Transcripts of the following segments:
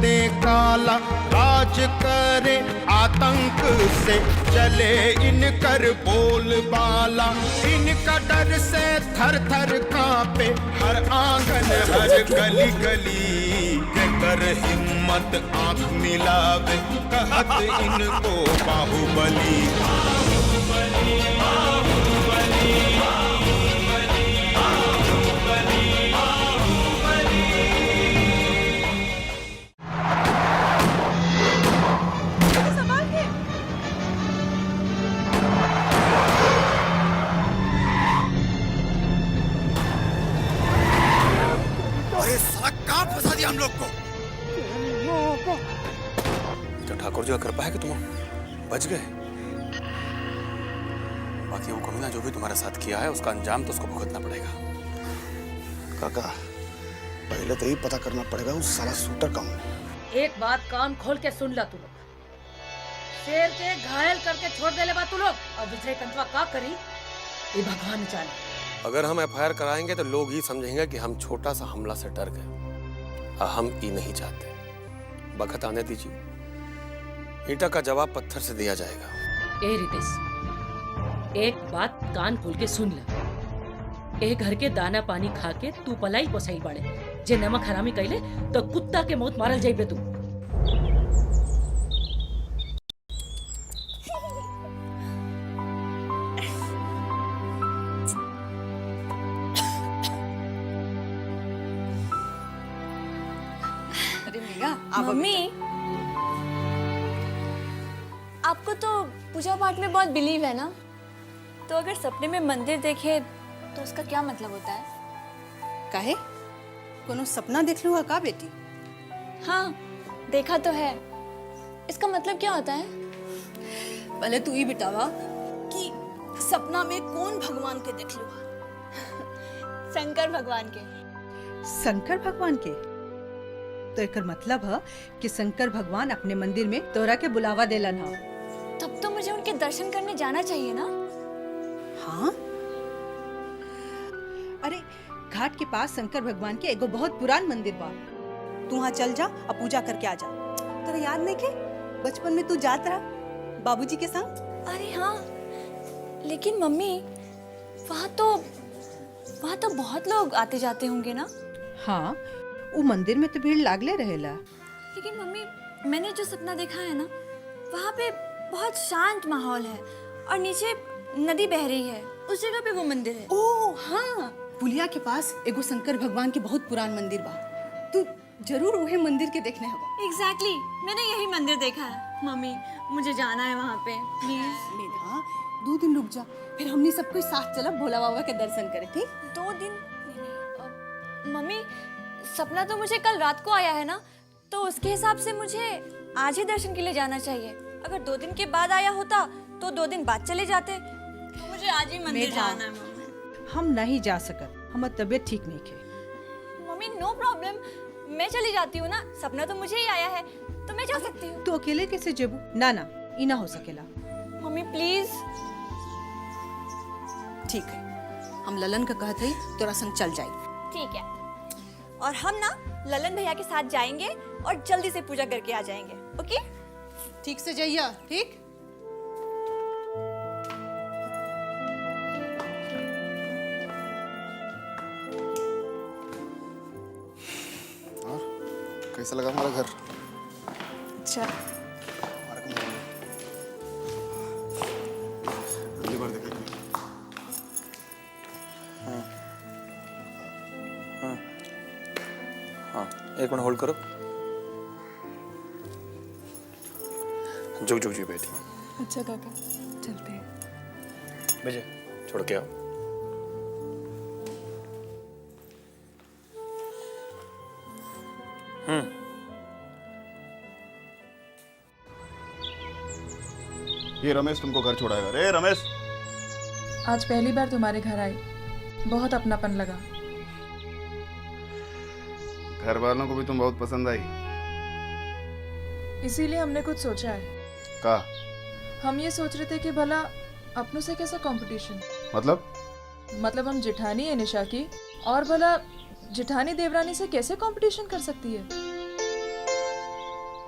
दे काला, राज करे आतंक से चले इनकर बोलबाला। इनका डर से थर थर कांपे हर आंगन हर गली गली। कर हिम्मत आंख मिलावे कहत इनको बाहुबली। हम लोग को तो ठाकुर जी का कृपा है कि तुम बच गए। बाकी वो कमीना जो भी तुम्हारे साथ किया है उसका अंजाम तो उसको भुगतना पड़ेगा। काका पहले तो ही पता करना पड़ेगा उस साला शूटर कौन है। एक बात कान खोल के सुन ला तू लोग। शेर के घायल करके छोड़ दे ले बा तू लोग, और विजय कंतवा का करी ये भगवान जाने। अगर हम एफआईआर कराएंगे तो लोग ही समझेंगे कि हम छोटा सा हमला से डर गए। हम ये नहीं चाहते। बखत आने दीजिए, ईटा का जवाब पत्थर से दिया जाएगा। ए रितेश, एक बात कान खोल के सुन ले। ए घर के दाना पानी खा के तू पलाई पोसाई बाड़े, जे नमक हरामी कैले तो कुत्ता के मौत मारल जाइबे तू। मम्मी, आपको तो पूजा पाठ में बहुत बिलीव है ना, तो अगर सपने में मंदिर देखे तो उसका क्या मतलब होता है? काहे? कोनो सपना देख लूँगा का बेटी? हाँ, देखा तो है। इसका मतलब क्या होता है? पहले तू ही बतावा कि सपना में कौन भगवान के देख लूँगा? शंकर भगवान के। शंकर भगवान के? तो एकर मतलब है कि शंकर भगवान अपने मंदिर में तोरा के बुलावा देलन हा। तब तो मुझे उनके दर्शन करने जाना चाहिए ना? हाँ? अरे घाट के पास शंकर भगवान के एगो बहुत पुरान मंदिर बा। तू वहाँ चल जा और पूजा करके आ जा। तेरा याद नहीं के बचपन में तू जात रहा बाबूजी के संग? अरे हाँ, लेकिन मम्मी वहाँ तो बहुत लोग आते जाते होंगे ना? हाँ, वो मंदिर में तो भीड़ लागले रहेला। लेकिन मम्मी, मैंने जो सपना देखा है ना, वहाँ पे बहुत शांत माहौल है और नीचे नदी बह रही है। उस जगह पे वो मंदिर है। ओह हाँ, पुलिया के पास एगो शंकर भगवान के बहुत पुरान मंदिर बा। तू जरूर वही मंदिर के देखने हवा। एग्जैक्टली, मैंने यही मंदिर देखा है। मम्मी, मुझे जाना है वहाँ पे, प्लीज। मीना, 2 दिन रुक जा, फिर हमने सब कोई साथ चलब भोला बाबा के दर्शन करे। ठीक? 2 दिन? नहीं, मम्मी सपना तो मुझे कल रात को आया है ना, तो उसके हिसाब से मुझे आज ही दर्शन के लिए जाना चाहिए। अगर 2 दिन के बाद आया होता तो 2 दिन बाद चले जाते। तो मुझे आज ही मंदिर जाना है मम्मी। हम नहीं जा सकत, हमार तबीयत ठीक नहीं है। मम्मी नो प्रॉब्लम, मैं चली जाती हूँ ना। सपना तो मुझे ही आया है तो मैं जा सकती हूँ। तू अकेले कैसे जेबू? ना ना, ई ना हो सकेला। Mummy please. ठीक है, हम ललन का कहते ही तोरा संग चल जाए। ठीक है, और हम ना ललन भैया के साथ जाएंगे और जल्दी से पूजा करके आ जाएंगे। ओके? ठीक से जाइए। ठीक? और कैसा लगा हमारा घर? अच्छा। अगली बार देखेंगे। हाँ, एक मिनट होल्ड करो। जुग जुग जी बैठी। अच्छा काका, चलते हैं। विजय, छोड़ के आओ। ये रमेश तुमको घर छोड़ाएगा। रे रमेश, आज पहली बार तुम्हारे घर आई, बहुत अपनापन लगा। घर वालों को भी तुम बहुत पसंद आई। इसीलिए हमने कुछ सोचा है। का? हम ये सोच रहे थे कि भला अपनों से कैसा कंपटीशन। मतलब हम जेठानी है निशा की, और भला जेठानी देवरानी से कैसे कंपटीशन कर सकती है।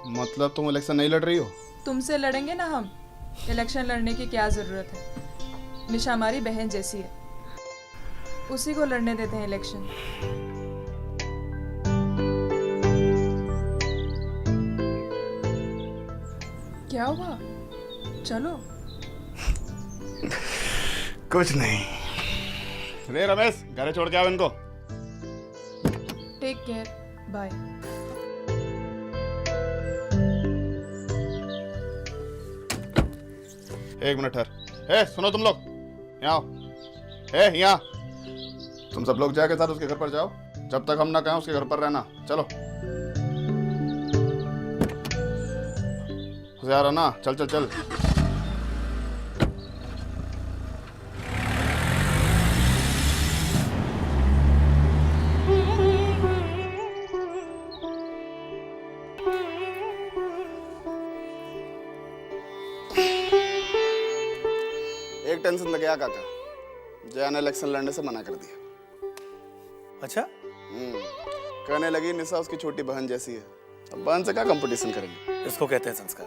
मतलब तुम इलेक्शन नहीं लड़ रही हो? तुमसे लड़ेंगे ना हम। इलेक्शन लड़ने की क्या जरूरत है? निशा हमारी बहन जैसी है, उसी को लड़ने देते हैं इलेक्शन। क्या हुआ? चलो। कुछ नहीं। रे रमेश, घर छोड़ के आओ इनको। Take care, bye. एक मिनट ठहर। सुनो तुम लोग, यहाँ आओ। यहाँ तुम सब लोग जाके साथ उसके घर पर जाओ। जब तक हम ना कहें उसके घर पर रहना। चलो होशियार है ना? चल चल चल। एक टेंशन लग गया काका, जया ने इलेक्शन लड़ने से मना कर दिया। अच्छा, कहने लगी निशा उसकी छोटी बहन जैसी है, अब बहन से क्या कंपटीशन करेंगे। इसको कहते हैं संस्कार।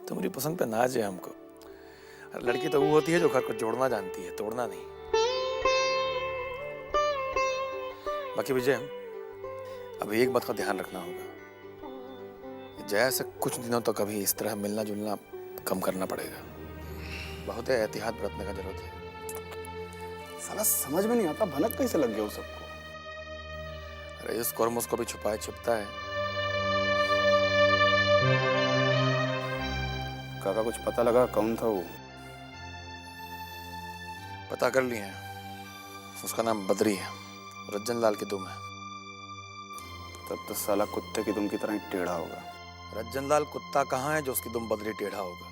तुम्हारी पसंद पे नाज है हमको। लड़की तो वो होती है जो घर को जोड़ना जानती है, तोड़ना नहीं। बाकी विजय, अब एक बात का ध्यान रखना होगा, जया से कुछ दिनों तक अभी इस तरह मिलना जुलना कम करना पड़ेगा। बहुत एहतियात बरतने का जरूरत है। साला समझ में नहीं आता भनक कैसे लग गया उस सबको। अरे इस कर्मोस को भी छुपाए छिपता है। काका कुछ पता लगा कौन था वो? पता कर लिए हैं, उसका नाम बद्री है, रज्जन लाल की दुम है। तब तो साला कुत्ते की दुम की तरह ही टेढ़ा होगा। रज्जन लाल कुत्ता कहाँ है जो उसकी दुम बद्री टेढ़ा होगा?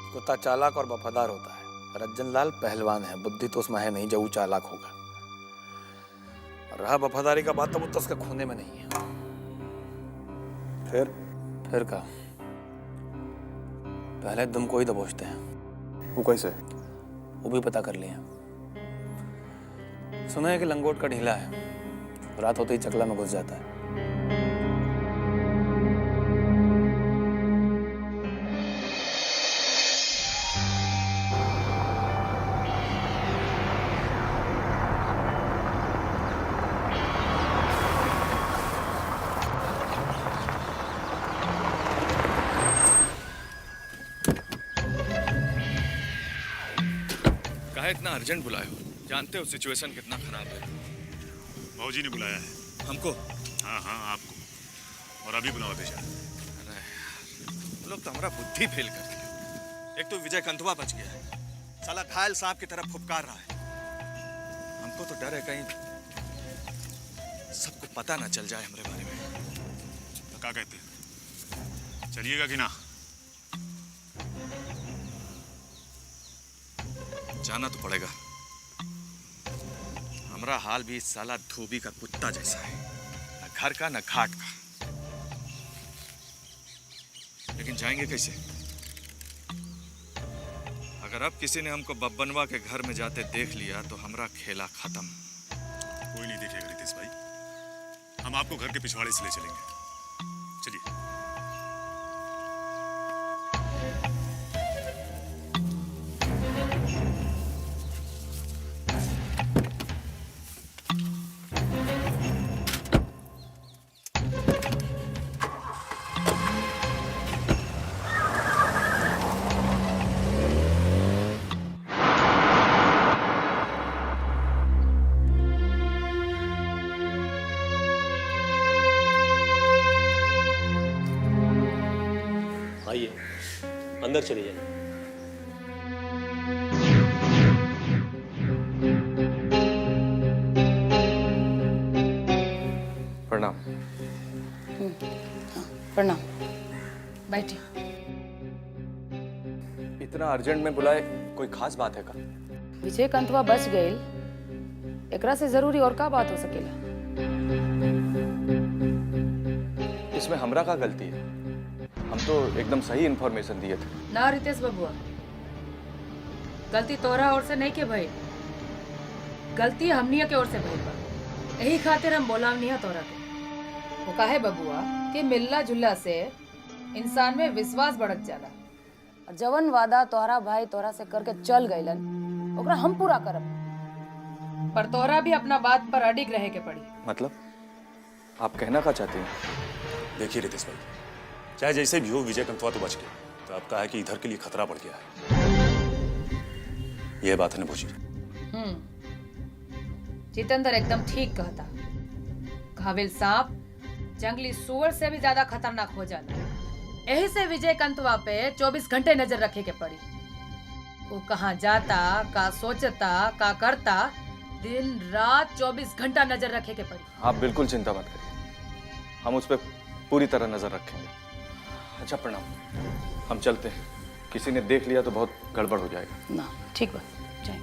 कुत्ता चालाक और वफादार होता है। रज्जन लाल पहलवान है, बुद्धि तो उसमें है नहीं जो वो चालाक होगा। और रहा वफादारी का बात, तो वो तो उसके खूने में नहीं है। फिर का पहले दुम को ही दबोचते हैं। वो कैसे? वो भी पता कर लिए। सुना है कि लंगोट का ढीला है, रात होते ही चकला में घुस जाता है। कहा इतना अर्जेंट बुलाए हो? जानते हो सिचुएशन कितना खराब है। भाजी ने बुलाया है। हमको? हाँ हाँ आपको, और अभी बुलाओ बेचारा। अरे यार, लोग तो हमारा बुद्धि फेल कर दिया। एक तो विजय कंधुआ बच गया है, साला घायल सांप की तरफ फुफकार रहा है। हमको तो डर है कहीं सबको पता ना चल जाए हमारे बारे में। तो क्या कहते हैं, चलिएगा कि ना? जाना तो पड़ेगा। हमारा हाल भी इस साला धोबी का कुत्ता जैसा है, न घर का न घाट का। लेकिन जाएंगे कैसे? अगर अब किसी ने हमको बब्बनवा के घर में जाते देख लिया तो हमारा खेला खत्म। कोई नहीं देखेगा रितेश भाई, हम आपको घर के पिछवाड़े से ले चलेंगे। चलिए। आइए, अंदर चले जाइए। प्रणाम। प्रणाम। बैठिए। इतना अर्जेंट में बुलाए, कोई खास बात है का? विजय कंतवा बच गईल, एकरा से जरूरी और का बात हो सकेला? इसमें हमरा का गलती है? हम तो एकदम सही इन्फॉर्मेशन दिए थे। ना रितेश बबुआ, गलती तोरा ओर से नहीं के भाई, गलती हमनिया के ओर से भइल बा। यही खातिर हम बोलावनी है तोरा के। वो काहे बबुआ कि कि मिलना जुलना से इंसान में विश्वास बढ़त जाला। और जवन वादा तोहरा भाई तोहरा से करके चल गइलन ओकरा हम पूरा करब, पर तोहरा भी अपना बात पर अडिग रहे के पड़ी। मतलब आप कहना क्या चाहते हैं? देखिए रितेश भाई, चाहे जैसे भी हो विजय कंथवा तो बच गया, तो आपका है कि इधर के लिए खतरा बढ़ गया है। यह बात है ना भोजी? जितेंद्र एकदम ठीक कहता। घाविल सांप जंगली सुअर से भी ज्यादा खतरनाक हो जाता है। यही से विजय कंथवा पे 24 घंटे नजर रखे के पड़ी। वो कहाँ जाता, का सोचता, का करता, दिन रात 24 घंटा नजर रखे के पड़ी। आप बिल्कुल चिंता मत करिए, हम उस पर पूरी तरह नजर रखेंगे। अच्छा प्रणाम, हम चलते हैं। किसी ने देख लिया तो बहुत गड़बड़ हो जाएगा ना। ठीक बा, जाए।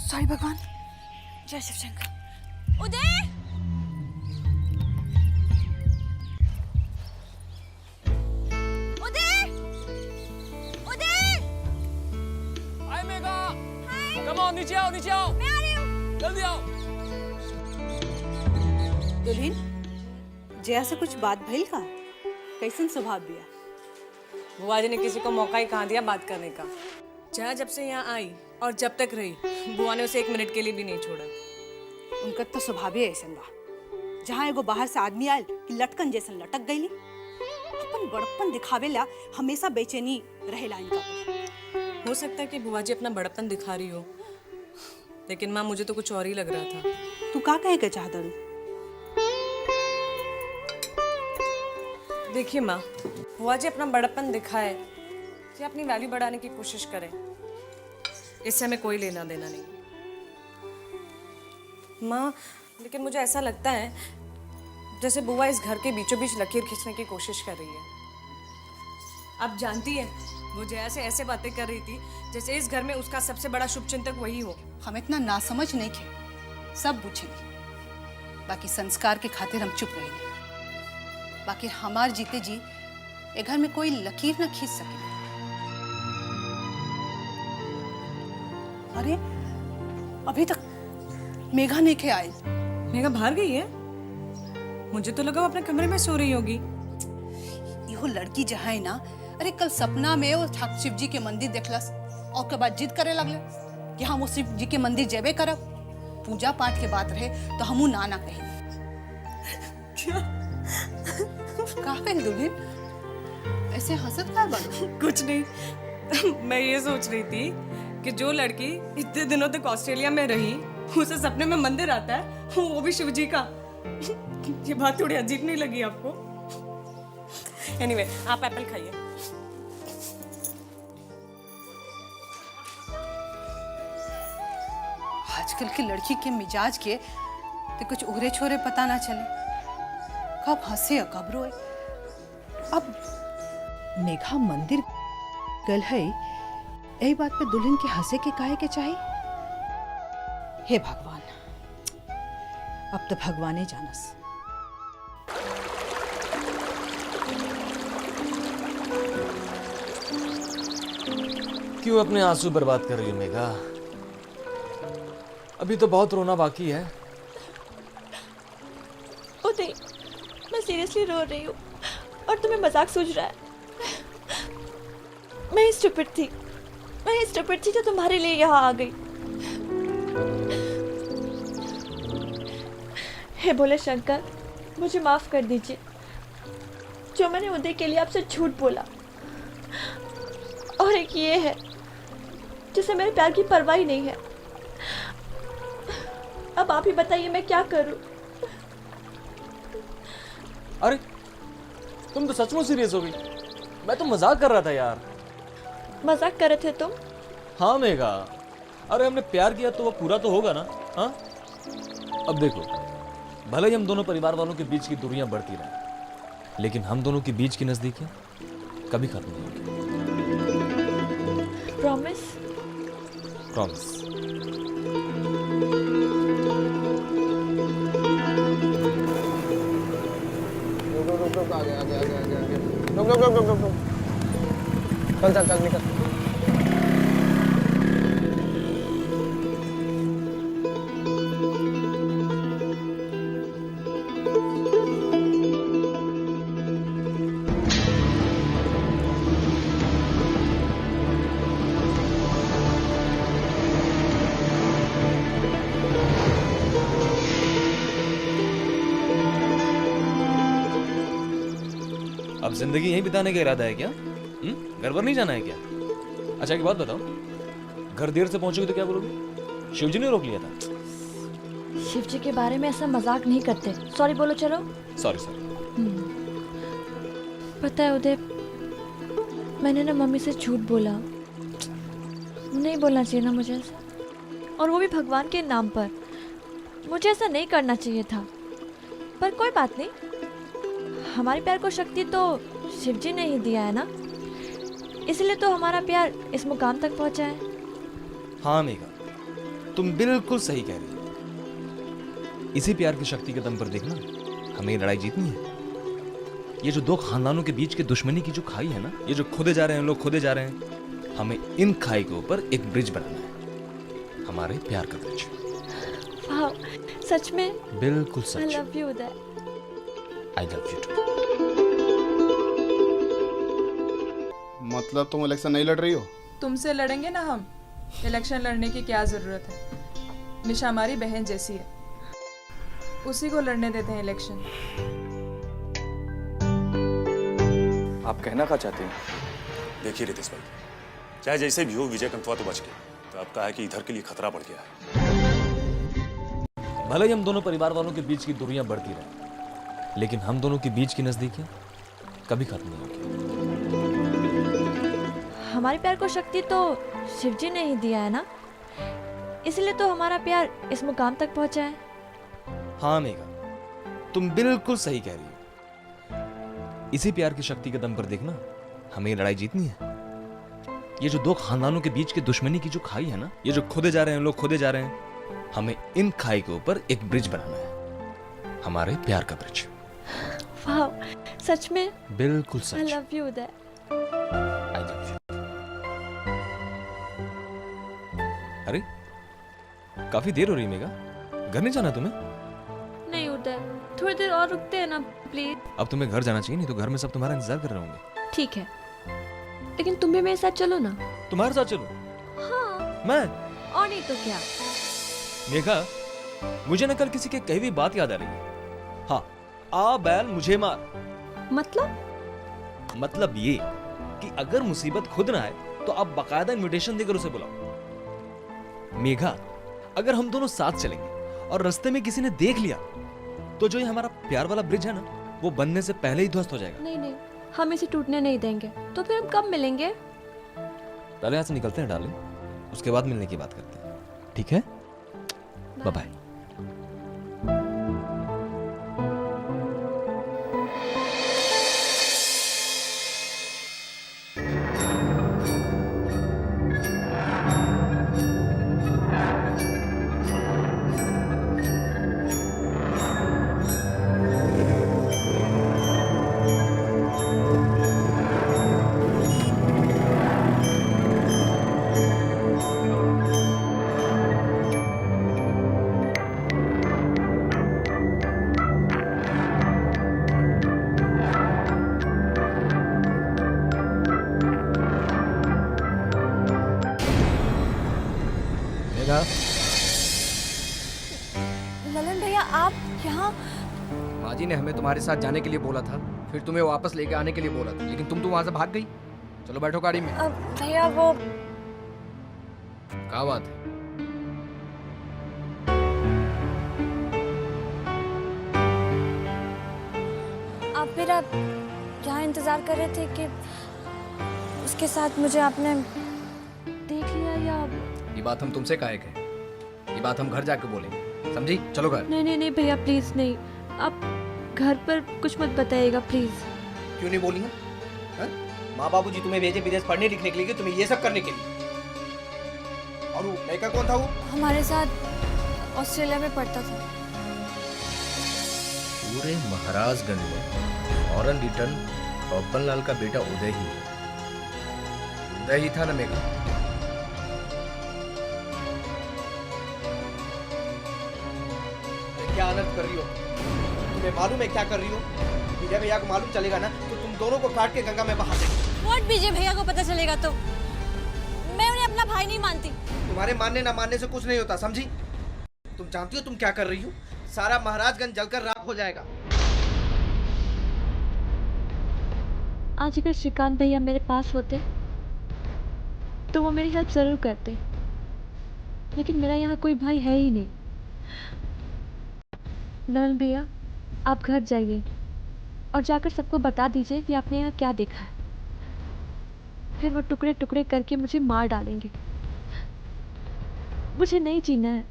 सॉरी भगवान, जय शिव शंकर। उदय, उदय, उदय। हाय मेघा, कम ऑन, नीचे आओ, नीचे आओ। मैं आ रही हूँ। जल्दी आओ। दुल्हन, जया से कुछ बात भइल का? कैसन स्वभाव बिया? बुआ जी ने किसी को मौका ही कहाँ दिया बात करने का। जया जब से यहाँ आई और जब तक रही, बुआ ने उसे 1 मिनट के लिए भी नहीं छोड़ा। उनका तो स्वभाव ही ऐसन बा। जहाँ एगो बाहर से आदमी आयल कि लटकन जैसन लटक गईली। अपन बड़प्पन दिखावेला हमेशा बेचैनी रहेला इनका पर। हो सकता है कि बुआ जी अपना बड़प्पन दिखा रही हो, लेकिन माँ मुझे तो कुछ और ही लग रहा था। तू का कहे के चाहता रू? देखिए माँ, बुआ जी अपना बड़प्पन दिखाए या अपनी वैल्यू बढ़ाने की कोशिश करें, इससे हमें कोई लेना देना नहीं। माँ, लेकिन मुझे ऐसा लगता है जैसे बुआ इस घर के बीचों बीच लकीर खींचने की कोशिश कर रही है। आप जानती है, वो जया से ऐसे बातें कर रही थी जैसे इस घर में उसका सबसे बड़ा शुभचिंतक वही हो। हम इतना नासमझ नहीं थे, सब पूछेंगे। बाकी संस्कार के खातिर हम चुप रहेंगे। बाकी हमार जीते जी ए घर में कोई लकीर ना खींच सके। अरे अभी तक मेघा नहीं खे आए। मेघा बाहर गई है? मुझे तो लगा वो अपने कमरे में सो रही होगी। यो लड़की जहाँ है ना, अरे कल सपना में वो शिव जी के मंदिर देखलस और के बाद जिद करे लगले कि हम वो शिव जी के मंदिर जेबे करब। पूजा पाठ के बात रहे तो हमू ना ना कही। का कही दुल्हन, ऐसे हंसत का बनो? कुछ नहीं, मैं ये सोच रही थी कि जो लड़की इतने दिनों तक ऑस्ट्रेलिया में रही, उसे सपने में मंदिर आता है, वो भी शिव जी का। ये बात थोड़ी अजीब नहीं लगी आपको? एनीवे, आप एप्पल खाइए। आजकल की लड़की के मिजाज के तो कुछ उगरे छोरे पता ना चले, कब हंसे और कब रोए। अब मेघा मंदिर गल है, यही बात पे दुल्हन के हंसे के काहे के चाहिए? हे भगवान, अब तो भगवान जानस। क्यों अपने आंसू बर्बाद कर रही हो मेघा? अभी तो बहुत रोना बाकी है। उदय, मैं सीरियसली रो रही हूँ और तुम्हें मजाक सूझ रहा है। मैं ही स्टूपिड थी जो तुम्हारे लिए यहाँ आ गई। हे भोले शंकर, मुझे माफ कर दीजिए जो मैंने उदय के लिए आपसे झूठ बोला। और एक ये है जिसे मेरे प्यार की परवाह ही नहीं है। अब आप ही बताइए मैं क्या करूं? अरे तुम तो सचमुच सीरियस हो गई। मैं तो मजाक कर रहा था यार। मजाक कर रहे थे तुम? हाँ मेघा, अरे हमने प्यार किया तो वो पूरा तो होगा ना। हाँ, अब देखो, भले ही हम दोनों परिवार वालों के बीच की दूरियां बढ़ती रहे, लेकिन हम दोनों के बीच की नजदीकियां कभी खत्म नहीं होगी। प्रॉमिस? प्रॉमिस। चल निकल। अब जिंदगी यहीं बिताने का इरादा है क्या? घर पर नहीं जाना है क्या? अच्छा, एक बात बताओ, घर देर से पहुंचोगे तो क्या बोलोगे? शिवजी ने रोक लिया था। शिव जी के बारे में ऐसा मजाक नहीं करते। सॉरी बोलो। चलो। सॉरी। पता है उदय, मैंने ना मम्मी से झूठ बोला। नहीं बोलना चाहिए ना मुझे ऐसा, और वो भी भगवान के नाम पर। मुझे ऐसा नहीं करना चाहिए था, पर कोई बात नहीं। हमारे प्यार को शक्ति तो शिव जी ने ही दिया है ना, इसलिए तो हमारा प्यार इस मुकाम तक पहुंचा है। हाँ मेघा, तुम बिल्कुल सही कह रही हो। इसी प्यार की शक्ति के दम पर देखना, हमें ये लड़ाई जीतनी है। ये जो दो खानदानों के बीच की दुश्मनी की जो खाई है ना, ये जो खोदे जा रहे हैं लोग, खोदे जा रहे हैं, हमें इन खाई के ऊपर एक ब्रिज बनाना है, हमारे प्यार का ब्रिज। वाह, सच में? बिल्कुल सच। I love you Uday. I love you too। मतलब तुम इलेक्शन नहीं लड़ रही हो? तुमसे लड़ेंगे ना हम। इलेक्शन लड़ने की क्या जरूरत है? निशा हमारी बहन जैसी है, उसी को लड़ने देते हैं इलेक्शन। आप कहना क्या चाहते हैं? देखिए रितेश भाई, चाहे जैसे भी हो, विजय कंथवा तो बच गया, तो आपका है कि इधर के लिए खतरा बढ़ गया है। भले ही हम दोनों परिवार वालों के बीच की दूरियां बढ़ती रहे, लेकिन हम दोनों के बीच की नजदीकियां कभी खत्म नहीं होगी। हमारे प्यार को शक्ति तो शिव जी ने ही दिया है ना, इसलिए तो हमारा प्यार इस मुकाम तक पहुंचा है। हाँ मेघा, तुम बिल्कुल सही कह रही हो। इसी प्यार की शक्ति के दम पर देखना, हमें ये लड़ाई जीतनी है। ये जो दो खानदानों के बीच की दुश्मनी की जो खाई है ना, ये जो खोदे जा रहे हैं लोग, खोदे जा रहे हैं, हमें इन खाई के ऊपर एक ब्रिज बनाना है, हमारे प्यार का ब्रिज। वाह, सच में? बिल्कुल I such. love you Uday. I love you। अरे काफी देर हो रही मेघा, घर नहीं जाना तुम्हें? नहीं उदय, थोड़ी देर और रुकते हैं ना प्लीज। अब तुम्हें घर जाना चाहिए, नहीं तो घर में सब तुम्हारा इंतजार कर रहे होंगे। ठीक है, लेकिन तुम भी मेरे साथ चलो ना। तुम्हारे साथ चलो? हाँ। मैं? और नहीं तो क्या। मेघा, मुझे ना कल किसी के कही हुई बात याद आ रही है। हाँ, आ बैल मुझे मार। मतलब ये कि अगर मुसीबत खुद ना आए तो आप बाकायदा इनविटेशन देकर उसे बुलाओ। मेघा, अगर हम दोनों साथ चलेंगे और रास्ते में किसी ने देख लिया तो जो ये हमारा प्यार वाला ब्रिज है ना, वो बनने से पहले ही ध्वस्त हो जाएगा। नहीं, हम इसे टूटने नहीं देंगे। तो फिर हम कब मिलेंगे? पहले यहाँ से निकलते हैं डार्लिंग, उसके बाद मिलने की बात करते हैं, ठीक है? Bye bye. मेघा, ललन भैया आप यहाँ? माँ जी ने हमें तुम्हारे साथ जाने के लिए बोला था, फिर तुम्हें वापस लेके आने के लिए बोला था, लेकिन तुम तो वहां से भाग गई। चलो बैठो गाड़ी में। भैया वो क्या बात है? आप मेरा यहाँ इंतजार कर रहे थे कि उसके साथ मुझे आपने देख लिया या? ये बात हम तुमसे काहे कहें? ये बात हम घर जाके बोलेंगे, समझी? चलो घर। नहीं भैया प्लीज नहीं, आप घर पर कुछ मत बताइएगा प्लीज। क्यों नहीं बोलेंगे? माँ बाबूजी तुम्हें भेजे विदेश पढ़ने लिखने के लिए, तुम्हें ये सब करने के लिए। और वो लड़का कौन था? वो हमारे साथ ऑस्ट्रेलिया में पढ़ता था। पूरे महाराजगंज में फॉरेन रिटर्न बब्बन लाल का बेटा उदय ही है। उदय ही था ना मेघा? क्या अनर्थ कर रही हो? तुम्हें मालूम है क्या कर रही हो? विजय भैया को मालूम चलेगा ना तो तुम दोनों को काट के गंगा में बहा देंगे। व्हाट? विजय भैया को पता चलेगा तो? मैं उन्हें अपना भाई नहीं मानती। तुम्हारे मानने ना मानने से कुछ नहीं होता, समझी? तुम जानती हो तुम क्या कर रही हो? सारा महाराजगंज जलकर राख हो जाएगा। आज अगर श्रीकांत भैया मेरे पास होते तो वो मेरी हेल्प जरूर करते, लेकिन मेरा यहाँ कोई भाई है ही नहीं। ललन भैया आप घर जाइए और जाकर सबको बता दीजिए कि आपने यहाँ क्या देखा है, फिर वो टुकड़े टुकड़े करके मुझे मार डालेंगे। मुझे नहीं जीना है,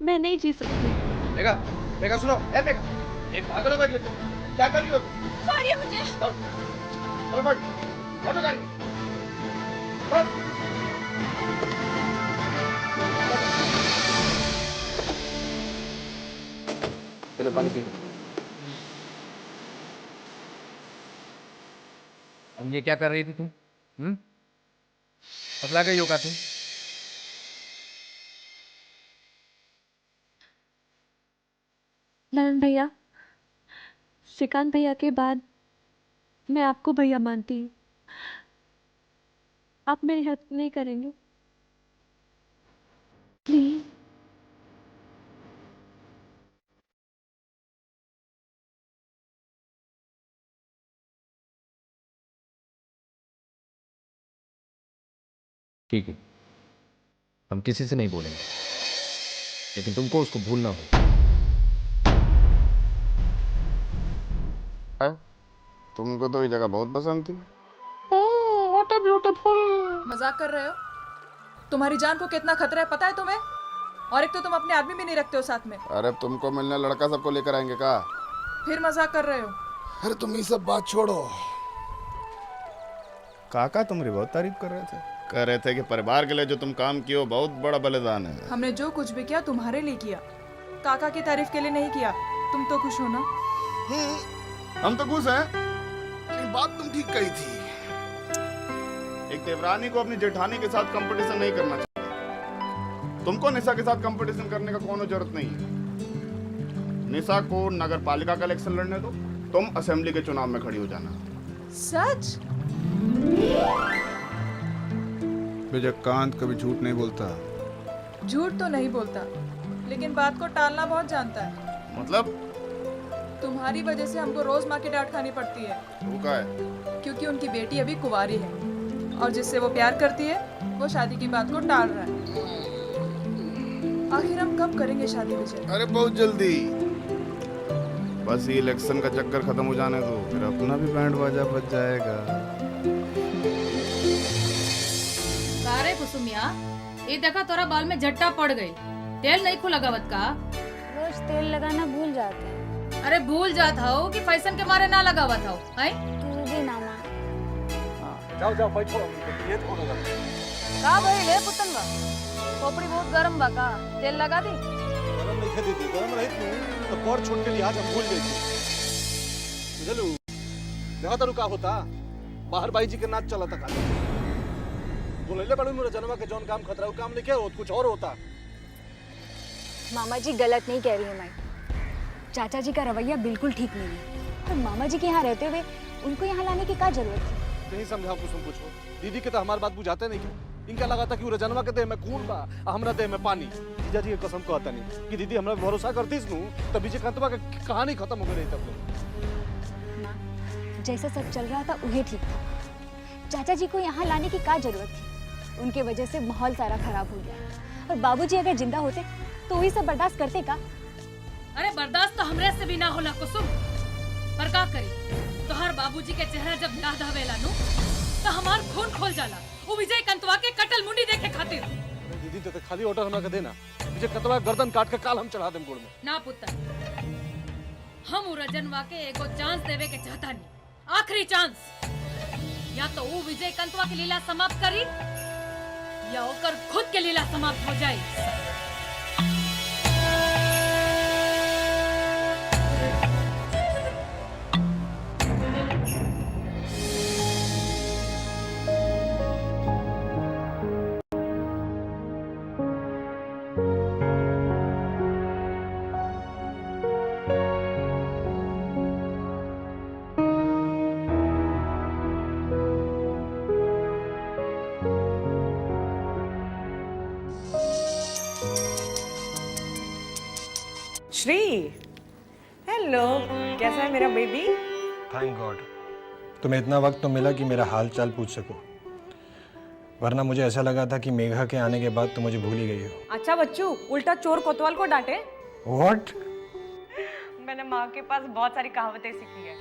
मैं नहीं जी सकती। मेघा, मेघा सुनो, ए मेघा, एक पागल हो गई तुम, क्या कर रही हो? मारिए मुझे। चलो बैठ, बैठो गाड़ी में। चलो पानी पी। ये क्या कर रही थी तुम? पतला गई हो का तुम? ललन भैया, श्रीकांत भैया के बाद मैं आपको भैया मानती हूँ। आप मेरी हेल्प नहीं करेंगे प्लीज? ठीक है, हम किसी से नहीं बोलेंगे, लेकिन तुमको उसको भूलना होगा। तुमको तो ये जगह बहुत पसंद थी। What a beautiful. मजाक कर रहे हो? तुम्हारी जान को कितना खतरा है पता है तुम्हें? और एक तो तुम अपने आदमी भी नहीं रखते हो साथ में। अरे तुमको मिलने लड़का सबको लेकर आएंगे का? फिर मजाक कर रहे हो? अरे तुम ये सब बात छोड़ो। काका तुम्हारी बहुत तारीफ कर रहे थे कि परिवार के लिए जो तुम काम किए हो बहुत बड़ा बलिदान है। हमने जो कुछ भी किया तुम्हारे लिए किया, काका की तारीफ के लिए नहीं किया। तुम तो खुश हो ना? हम तो खुश हैं, लेकिन बात तुम ठीक कही थी। एक देवरानी को अपनी जेठानी के साथ कंपटीशन नहीं करना चाहिए। तुमको निशा के साथ कंपटीशन करने का कोनो जरूरत नहीं है। निशा को नगर पालिका का इलेक्शन लड़ने दो, तुम असेंबली के चुनाव में खड़ी हो जाना। सच? विजयकांत कभी झूठ नहीं बोलता। झूठ तो नहीं बोलता, लेकिन बात को टालना बहुत जानता है। मतलब? तुम्हारी वजह से हमको रोज माँ की डांट खानी पड़ती है। वो क्या है? क्योंकि उनकी बेटी अभी कुंवारी है और जिससे वो प्यार करती है वो शादी की बात को टाल रहा है। आखिर हम कब करेंगे शादी विजय? अरे बहुत जल्दी, बस ये इलेक्शन का चक्कर खत्म हो जाने दो, फिर अपना भी बैंड बाजा बज जाएगा। अरे कुसुमिया, ये देखा तोरा बाल में झट्टा पड़ गई। तेल नहीं खुला लगावत का? रोज तेल लगाना भूल जाते हैं। अरे भूल जाता हो कि फैशन के मारे ना लगावत हो? हैं? तू भी ना मान। जाओ जाओ बैठो, ये कौन होगा? का भाई ले पुतंगा, खोपड़ी बहुत गरम बा का, तेल लगा दी? गरम नहीं थे दीदी, गरम रही थी तो कौर छोड़ के लिहाज हम भूल गई थी। बुझलू देखा तारू का होता, बाहर बाई जी के नाच चला था का बोले बड़ू मेरा जन्मा के जौन काम खतरा, वो काम नहीं क्या हो, कुछ और होता। मामा जी गलत नहीं कह रही है मैं, चाचा जी का रवैया बिल्कुल ठीक नहीं है। पर मामा जी के यहाँ रहते हुए उनको यहाँ लाने की क्या जरूरत थी? नहीं समझा कुछ, पूछो दीदी के तो हमारी बात बुझाते नहीं क्यों? इनका लगा था कि रजनवा के देह में खून बा हमरा देह में पानी। जीजा जी के कसम कहता नहीं कि दीदी हमरा भरोसा करतीस नु तब विजय कंतवा के कहानी खत्म हो गई तब माँ, जैसा सब चल रहा था वही ठीक था। चाचा जी को यहाँ लाने की क्या जरूरत थी? उनके वजह से माहौल सारा खराब हो गया। और बाबूजी अगर जिंदा होते तो वही सब बर्दाश्त करते का? अरे बर्दाश्त तो हमरे से भी ना होला कुसुम, पर का करी? तो हर बाबूजी के चेहरा जब याद आवेला नु तो हमार खून खोल जाला। वो विजय कंतवा के कटल मुंडी देखे खातिर। दीदी तो खाली ऑर्डर हमरा के देना, विजय कंतवा गर्दन काट के काल हम चढ़ा देम गुड़ में। ना पुत्र, हम उ रजनवा के एगो चांस देवे के चाहता नहीं, आखिरी चांस। या तो वो विजय कंतवा की लीला समाप्त करी या ओकर खुद के लीला समाप्त हो जाए। श्री, हेलो, कैसा है मेरा बेबी? थैंक गॉड तुम्हें इतना वक्त तो मिला कि मेरा हाल चाल पूछ सको, वरना मुझे ऐसा लगा था कि मेघा के आने के बाद तुम मुझे भूल ही गई हो। अच्छा बच्चू, उल्टा चोर कोतवाल को डांटे। व्हाट? मैंने माँ के पास बहुत सारी कहावतें सीखी है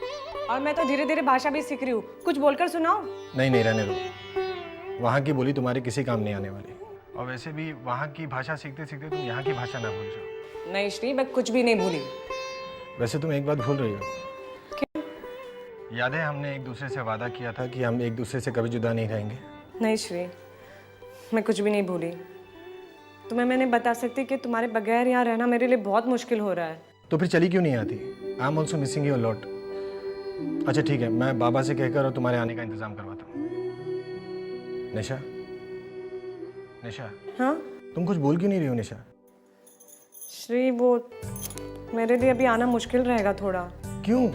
और मैं तो धीरे धीरे भाषा भी सीख रही हूँ। कुछ बोलकर सुनाओ। नहीं नहीं, रहने दो। वहाँ की बोली तुम्हारे किसी काम नहीं आने वाली, और वैसे भी वहाँ की भाषा सीखते सीखते तुम यहाँ की भाषा ना भूल जाओ। नहीं श्री, मैं कुछ भी नहीं भूली। वैसे तुम एक बात भूल रही हो। क्यों? याद है हमने एक दूसरे से वादा किया था कि हम एक दूसरे से कभी जुदा नहीं रहेंगे। नहीं श्री, मैं कुछ भी नहीं भूली। तुम्हें मैंने बता सकती कि तुम्हारे बगैर यहाँ रहना मेरे लिए बहुत मुश्किल हो रहा है। तो फिर चली क्यों नहीं आती? I am also missing you a lot. अच्छा ठीक है, मैं बाबा से कहकर और तुम्हारे आने का इंतजाम करवाता हूँ। निशा, निशा। हाँ? तुम कुछ बोल क्यों नहीं रही हो निशा? श्री, वो मेरे लिए अभी आना मुश्किल रहेगा थोड़ा। क्यों?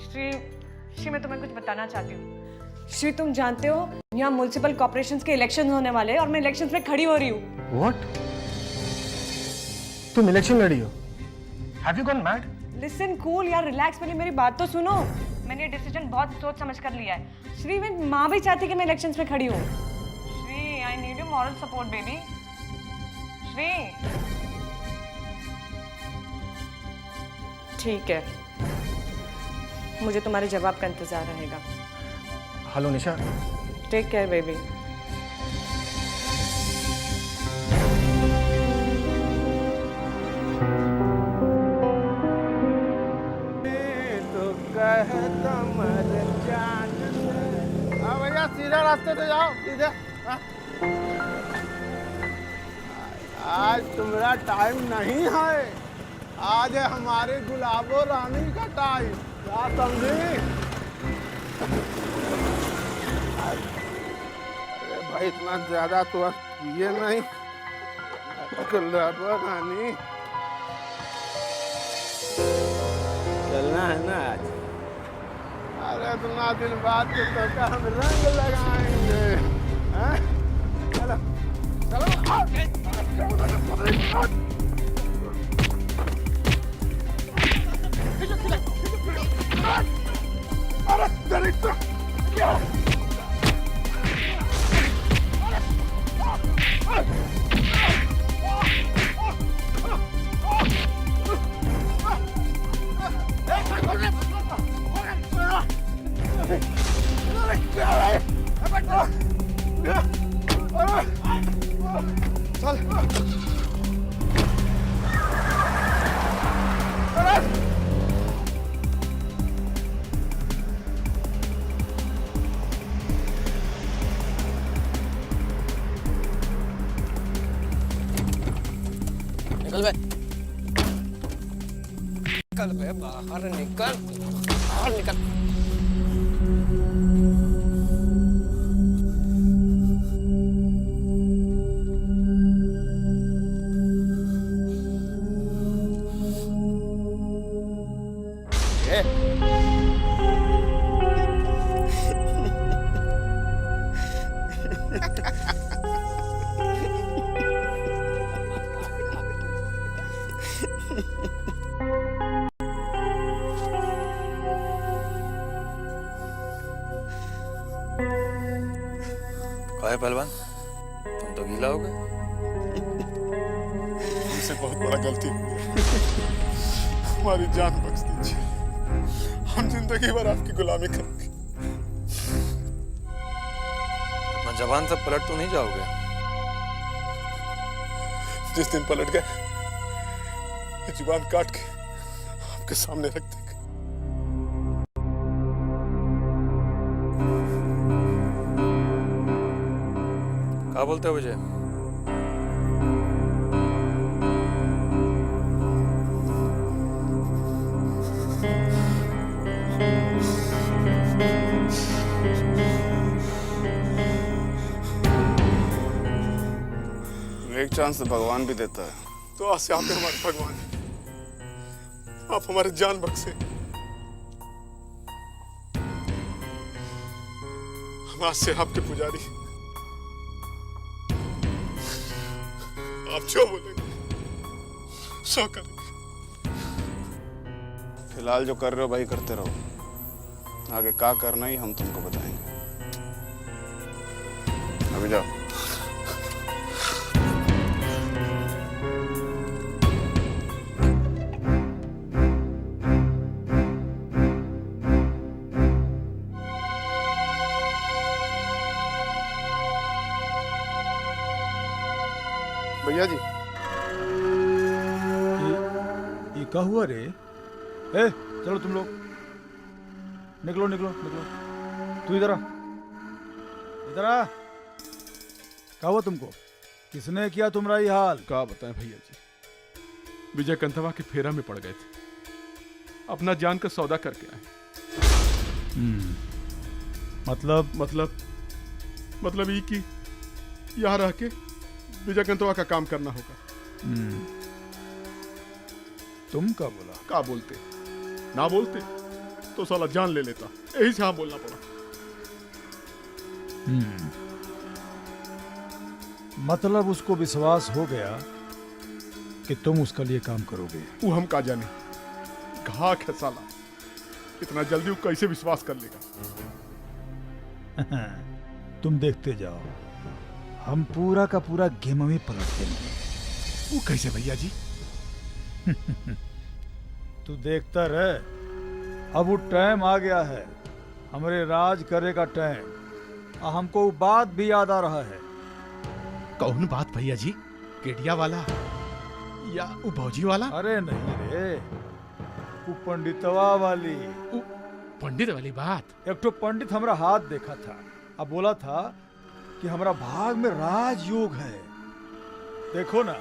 श्री, मैं तुम्हें कुछ बताना चाहती हूँ। श्री, तुम जानते हो यहाँ म्युनिसिपल कॉर्पोरेशंस के इलेक्शंस होने वाले हैं और मैं इलेक्शंस में खड़ी हो रही हूँ। What? तुम इलेक्शन लड़ी हो? Have you gone mad? Listen cool यार, रिलैक्स, पहले मेरी बात तो सुनो। मैंने डिसीजन बहुत सोच समझ कर लिया है। श्री, मेरी माँ भी चाहती कि मैं इलेक्शंस में खड़ी हूँ। Shri, I need your moral support baby. Shri, ठीक है, मुझे तुम्हारे जवाब का इंतजार रहेगा। Hello Nisha. Take care baby. हाँ भैया, सीधा रास्ते से जाओ, सीधे। आज तुम्हारा टाइम नहीं है, आज है हमारे गुलाबो रानी का टाइम। क्या समझी? अरे भाई, इतना ज्यादा तो पिए नहीं। गुलाबो रानी, चलना है ना आज? अरे इतना दिन बाद तो क्या हम रंग लगाएंगे? हैं? चलो अरे दरिद्र क्या? निकल बे, निकल बे, बाहर निकल, बाहर निकल। है पहलवान, तुम तो गीला हो गए। हमसे बहुत बड़ा गलती हो गया। हमारी जान बख्श दीजिए, हम जिंदगी भर आपकी गुलामी करेंगे। अपना जबान से पलट तो नहीं जाओगे? जिस दिन पलट गए, जुबान काट के आपके सामने रख देंगे। क्या बोलते हो विजय? एक चांस तो भगवान भी देता है, तो आज से आप हमारे भगवान हैं। आप हमारे जान बख्शे। हम आज से आपके पुजारी। आप जो बोलेंगे सो करेंगे। फिलहाल जो कर रहे हो भाई करते रहो, आगे क्या करना ही हम तुमको बताएंगे। अभी जाओ। भैया जी, ये क्या हुआ रे? ए, चलो तुम लोग निकलो निकलो निकलो। तू इधर आ, इधर आ। क्या हुआ तुमको? किसने किया तुम्हारा ये हाल? क्या बताएं भैया जी, विजय कंथवा के फेरा में पड़ गए थे, अपना जान का सौदा करके आए। मतलब ये कि यहाँ रह के विजय कंथवा का काम करना होगा। तुम क्या बोला? क्या बोलते, ना बोलते तो साला जान ले लेता, यही से हाँ बोलना पड़ा। मतलब उसको विश्वास हो गया कि तुम उसके लिए काम करोगे? वो हम का जाने, घाक है साला, इतना जल्दी वो कैसे विश्वास कर लेगा? तुम देखते जाओ, हम पूरा का पूरा गेम में पलट देंगे। वो कैसे भैया जी? तू देखता रह, अब वो टाइम आ गया है, हमारे राज करे का टाइम। हमको वो बात भी याद आ रहा है। कौन बात भैया जी? केडिया वाला या वो भौजी वाला? अरे नहीं रे, वो पंडितवा वाली। पंडित वाली बात? एक तो पंडित हमारा हाथ देखा था, अब बोला था कि हमारा भाग में राजयोग है। देखो ना,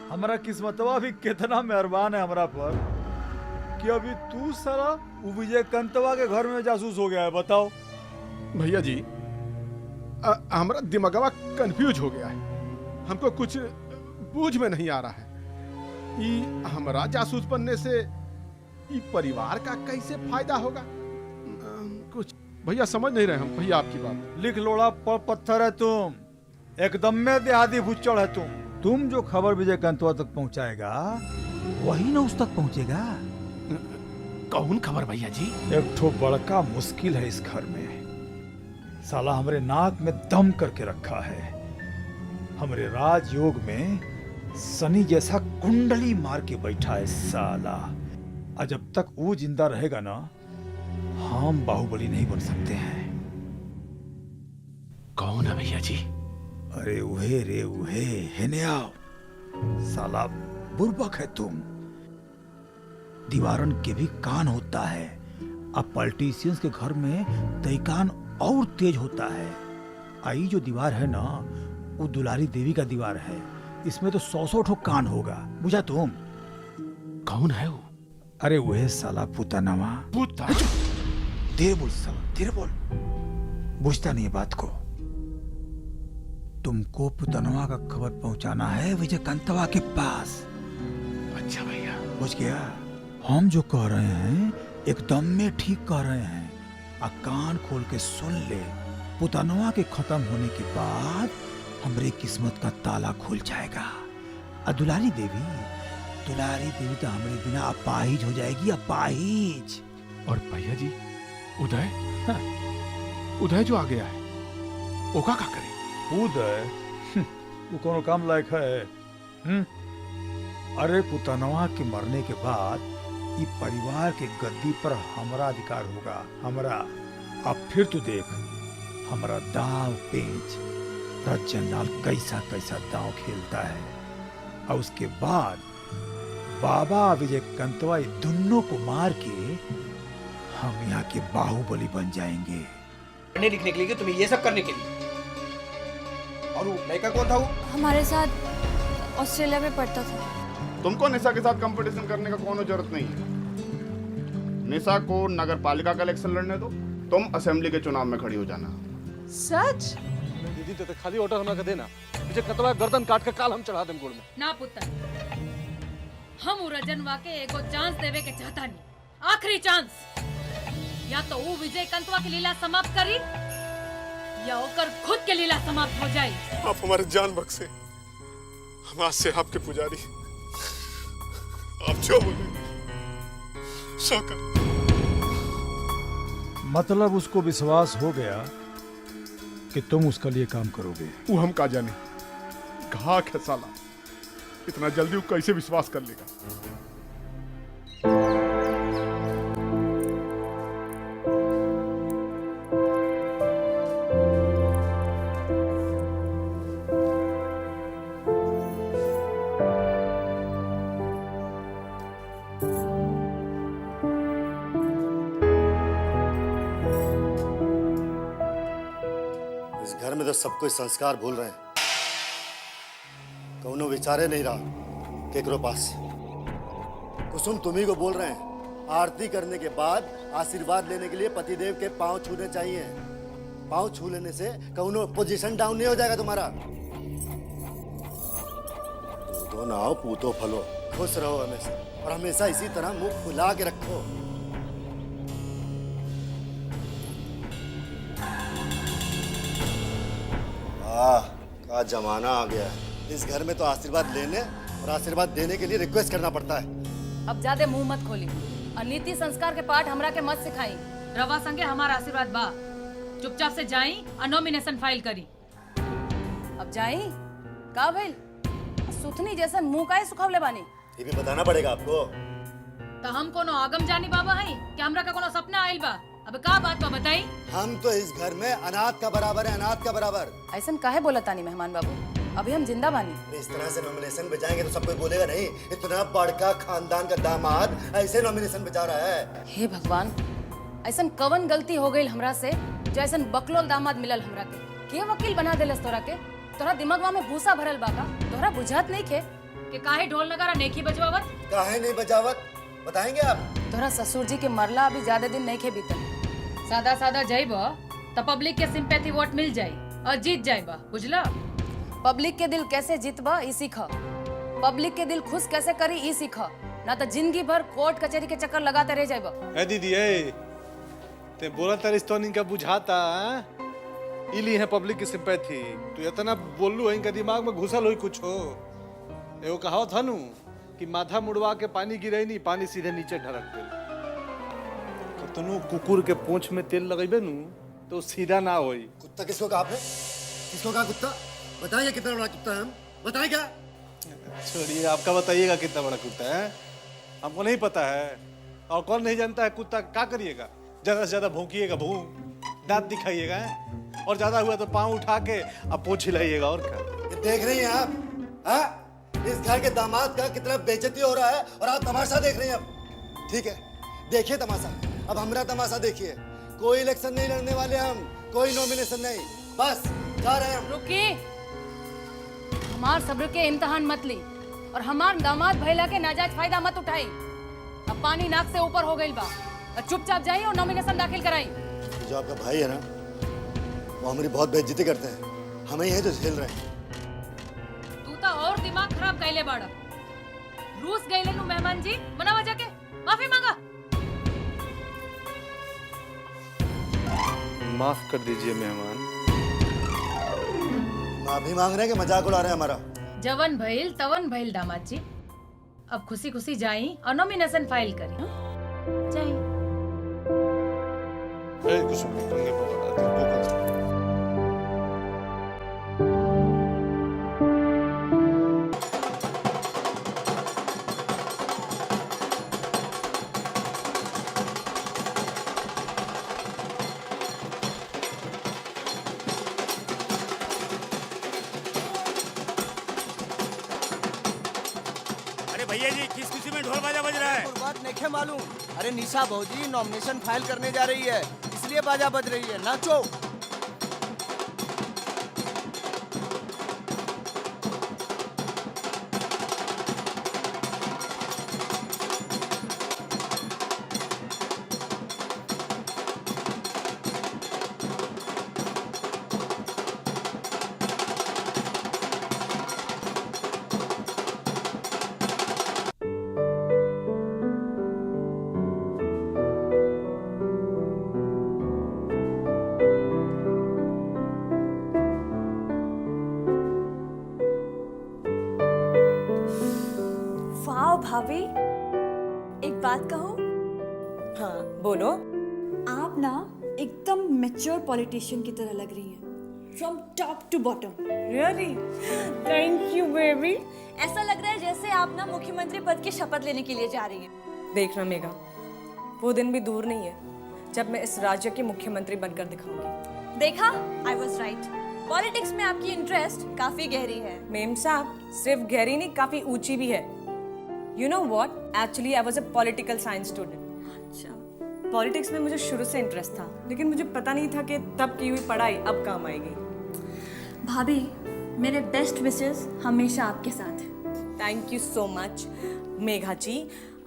हमारा किस्मतवा भी कितना मेहरबान है हमारा पर कि अभी तू सारा वो विजय कंतवा के घर में जासूस हो गया है। बताओ भैया जी, हमारा दिमागवा कंफ्यूज हो गया है, हमको कुछ बूझ में नहीं आ रहा है। ये हमारा जासूस बनने से ये परिवार का कैसे फायदा होगा? कुछ भैया समझ नहीं रहे हम भैया आपकी बात। लिख लोड़ा पर पत्थर है तुम, एकदम में देहादी भुच्चड़ है तुम जो खबर विजय कंतवा तक पहुंचाएगा वही ना उस तक पहुंचेगा। कौन खबर भैया जी? एक ठो बड़का मुश्किल है इस घर में, साला हमरे नाक में दम करके रखा है। हमरे राजयोग में शनि जैसा कुंडली मार के बैठा है साला, और जब तक वो जिंदा रहेगा ना, हम बाहुबली नहीं बन सकते हैं। कौन है भैया जी? अरे उहे रे उहे, हेने आओ। साला बुर्बक है तुम, दीवारन के भी कान होता है, अब पॉलिटिशियंस के घर में तैकान और तेज होता है। आई जो दीवार है ना, वो दुलारी देवी का दीवार है, इसमें तो 100 ठो कान होगा, बुझा तुम? कौन है वो? अरे वह साला पुतानावा। पुता? धीरे बोल साला, धीरे बोल, बुझता नहीं बात को। तुमको पुतनवा का खबर पहुंचाना है विजय कंतवा के पास। अच्छा भैया, बुझ गया? हम जो कह रहे हैं एकदम में ठीक कह रहे हैं, आ कान खोल के सुन ले, पुतनवा के खत्म होने के बाद हमरे किस्मत का ताला खुल जाएगा। आ दुलारी देवी तो हमारे बिना अपाहिज हो जाएगी, अपाहिज। और भैया जी, उदय? उदय जो आ गया है, ओका का करे? उदय वो कोनो काम लायक है? अरे पुतनवा के मरने के बाद ये परिवार के गद्दी पर हमारा अधिकार होगा, हमारा। अब फिर तू देख हमारा दाव पेच रज्जन लाल कैसा कैसा दाव खेलता है, और उसके बाद बाबा विजय कंतवा ये दोनों को मार के हम यहाँ के बाहुबली बन जाएंगे। पढ़ने लिखने के लिए कि तुम्हें ये सब करने के लिए। और वो लड़का कौन था? वो हमारे साथ ऑस्ट्रेलिया में पढ़ता था। तुमको निशा के साथ कंपटीशन करने का कोनो जरूरत नहीं है। निशा को नगर पालिका का इलेक्शन लड़ने दो, तुम असेंबली के चुनाव में खड़ी हो जाना। सच? दीदी तो खाली ऑर्डर हमरा के देना, मुझे कतवा गर्दन काट के काल हम चढ़ा देम गोड़ में। ना पुत्र, हम उ रजनवा के एगो चांस देवे के चाहता नहीं, आखिरी चांस। या तो वो विजय कंतवा की लीला समाप्त करी या ओकर खुद के लीला समाप्त हो जाए। आप हमारे जान बख्शे, हम आज से आपके पुजारी, आप जो बोले सो कर। मतलब उसको विश्वास हो गया कि तुम उसके लिए काम करोगे। वो हम का जाने, घाक है साला, इतना जल्दी वो कैसे विश्वास कर लेगा? घर में तो सब कोई संस्कार भूल रहे हैं, कौनो विचारे नहीं रहा केकरो पास। कुसुम तुम्ही को बोल रहे हैं, आरती करने के बाद आशीर्वाद लेने के लिए पतिदेव के पांव छूने चाहिए। पांव छू लेने से कौनो पोजीशन डाउन नहीं हो जाएगा तुम्हारा। दूधो नाओ पूतो फलो, खुश रहो हमेशा, और हमेशा इसी तरह मुंह फुला के रखो। का जमाना आ गया है। इस घर में तो आशीर्वाद लेने और आशीर्वाद देने के लिए रिक्वेस्ट करना पड़ता है। अब ज्यादा मुंह मत खोली और नीति संस्कार के पाठ हमरा के मत सिखाई। रवा संगे हमारा आशीर्वाद बा, चुपचाप से जाई और नॉमिनेशन फाइल करी। अब जाई का भइल? सुथनी जैसे मुंह काहे सुखावले बानी? ये भी बताना पड़ेगा आपको। तो हम कोनो आगम जानी बाबा हई कि हमरा का कोनो सपना आइल बा? अब का बात बा बताई? हम तो इस घर में अनाथ का बराबर है, अनाथ का बराबर। ऐसन काहे बोला तानी मेहमान बाबू? अभी हम जिंदा बानी। इस तरह से नॉमिनेशन पे जाएंगे तो सब कोई बोलेगा नहीं, इतना बड़का खानदान का दामाद ऐसे नॉमिनेशन पे जा रहा है। हे भगवान, ऐसन कवन गलती हो गई हमरा से जो ऐसन बकलोल दामाद मिलल हमरा के वकील बना देलस तोरा के? तोरा दिमागवा में भूसा भरल बा का? तोरा बुझात नहीं खे कि काहे ढोल नगारा नेकी बजवावत? काहे नहीं बजावत बताएंगे आप? तोरा ससुर जी के मरला अभी ज्यादा दिन नहीं खे बीतल। सादा सादा जाइबा तो पब्लिक के सिंपैथी वोट मिल जाई और जीत जाइबा, बुझला? पब्लिक के दिल कैसे जीतबा ई सीखा, पब्लिक के दिल खुश कैसे करी ई सीखा, ना तो जिंदगी भर कोर्ट कचहरी के चक्कर लगाते रह जाइबा। ए दीदी ए, ते बोला तरिस्तो इनका बुझाता इली है पब्लिक की सिंपैथी। तू इतना बोललू है, इनका दिमाग में घुसल हुई कुछ हो। एगो कहावत है नु कि माथा मुड़वा के पानी गिरे नहीं, पानी सीधे नीचे ढरक गई। कतनो कुकुर के पूंछ में तेल लगेबे नु तो सीधा ना होई। कुत्ता किसको कहा आपने? किसको कहा कुत्ता? बताइए कितना बड़ा कुत्ता है हम, बताइए क्या? छोड़िए, आपका बताइएगा कितना बड़ा कुत्ता है, हमको नहीं पता है। और कौन नहीं जानता है कुत्ता क्या करिएगा? ज्यादा से ज्यादा भौंकिएगा, दांत दिखाइएगा, और ज्यादा हुआ तो पाँव उठा के अब पूंछ हिलाइएगा। और क्या देख रही हैं आप? हाँ? इस घर के दामाद का कितना बेइज्जती हो रहा है और आप तमाशा देख रही हैं। अब ठीक है, देखिए तमाशा, अब हमारा तमाशा देखिए। कोई इलेक्शन नहीं लड़ने वाले हम, कोई नॉमिनेशन नहीं, बस जा रहे हैं हम। रुकिए, हमार सब्र के इम्तिहान मत ली और हमार दामाद भैला के नाजायज फायदा मत उठाई। अब पानी नाक से ऊपर हो गई बा, और चुपचाप जाइए और नॉमिनेशन दाखिल कराई। जो आपका भाई है ना, वो हमारी बहुत बेइज्जती करते हैं, हमें ही है जो झेल रहे हैं। तू तो और दिमाग खराब कैले बाड़ा। रूस गईले नु मेहमान जी, मनावा जाके माफी मांगा। माफ कर दीजिए मेहमान। माफी मांग रहे हैं कि मजाक उड़ा रहे हैं हमारा? जवन भइल तवन भइल दामाद जी, अब खुशी खुशी जाई और नॉमिनेशन फाइल करी। जाई। कुछ भैया जी किस खुशी में ढोल बाजा बज रहा है? बात नहीं मालूम। अरे निशा भौजी नॉमिनेशन फाइल करने जा रही है, इसलिए बाजा बज रही है। नाचो। वाह भाभी, एक बात कहूँ? हाँ बोलो। आप ना एकदम मैच्योर पॉलिटिशियन की तरह लग रही हैं, from top to bottom. Really? Thank you baby. ऐसा लग रहा है जैसे आप ना मुख्यमंत्री पद की शपथ लेने के लिए जा रही हैं। देखना मेघा, वो दिन भी दूर नहीं है जब मैं इस राज्य की मुख्यमंत्री बनकर दिखाऊंगी। देखा, आई वॉज राइट। पॉलिटिक्स में आपकी इंटरेस्ट काफी गहरी है। मेम साहब, सिर्फ गहरी नहीं, काफी ऊंची भी है। You know what, actually I was a political science student. अच्छा। पॉलिटिक्स में मुझे शुरू से इंटरेस्ट था, लेकिन मुझे पता नहीं था कि तब की हुई पढ़ाई अब काम आएगी। भाभी, मेरे बेस्ट विशेस हमेशा आपके साथ। Thank you so much Megha ji,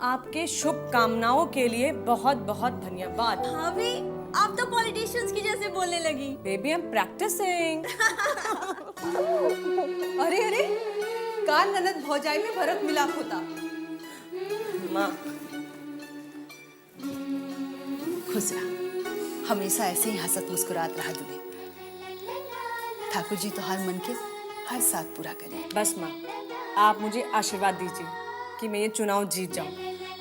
आपके शुभ कामनाओं के लिए बहुत बहुत धन्यवाद। भाभी, आप तो पॉलिटिशियंस की जैसे बोलने लगी। Baby, I am practising. अरे अरे, कान ननद भौजाई में भरत मिलाप होता। माँ, खुश रहा, हमेशा ऐसे ही हंसत मुस्कुरात रहा दुल्हे। ठाकुर जी तो हर मन के हर साथ पूरा करें। बस माँ, आप मुझे आशीर्वाद दीजिए कि मैं ये चुनाव जीत जाऊं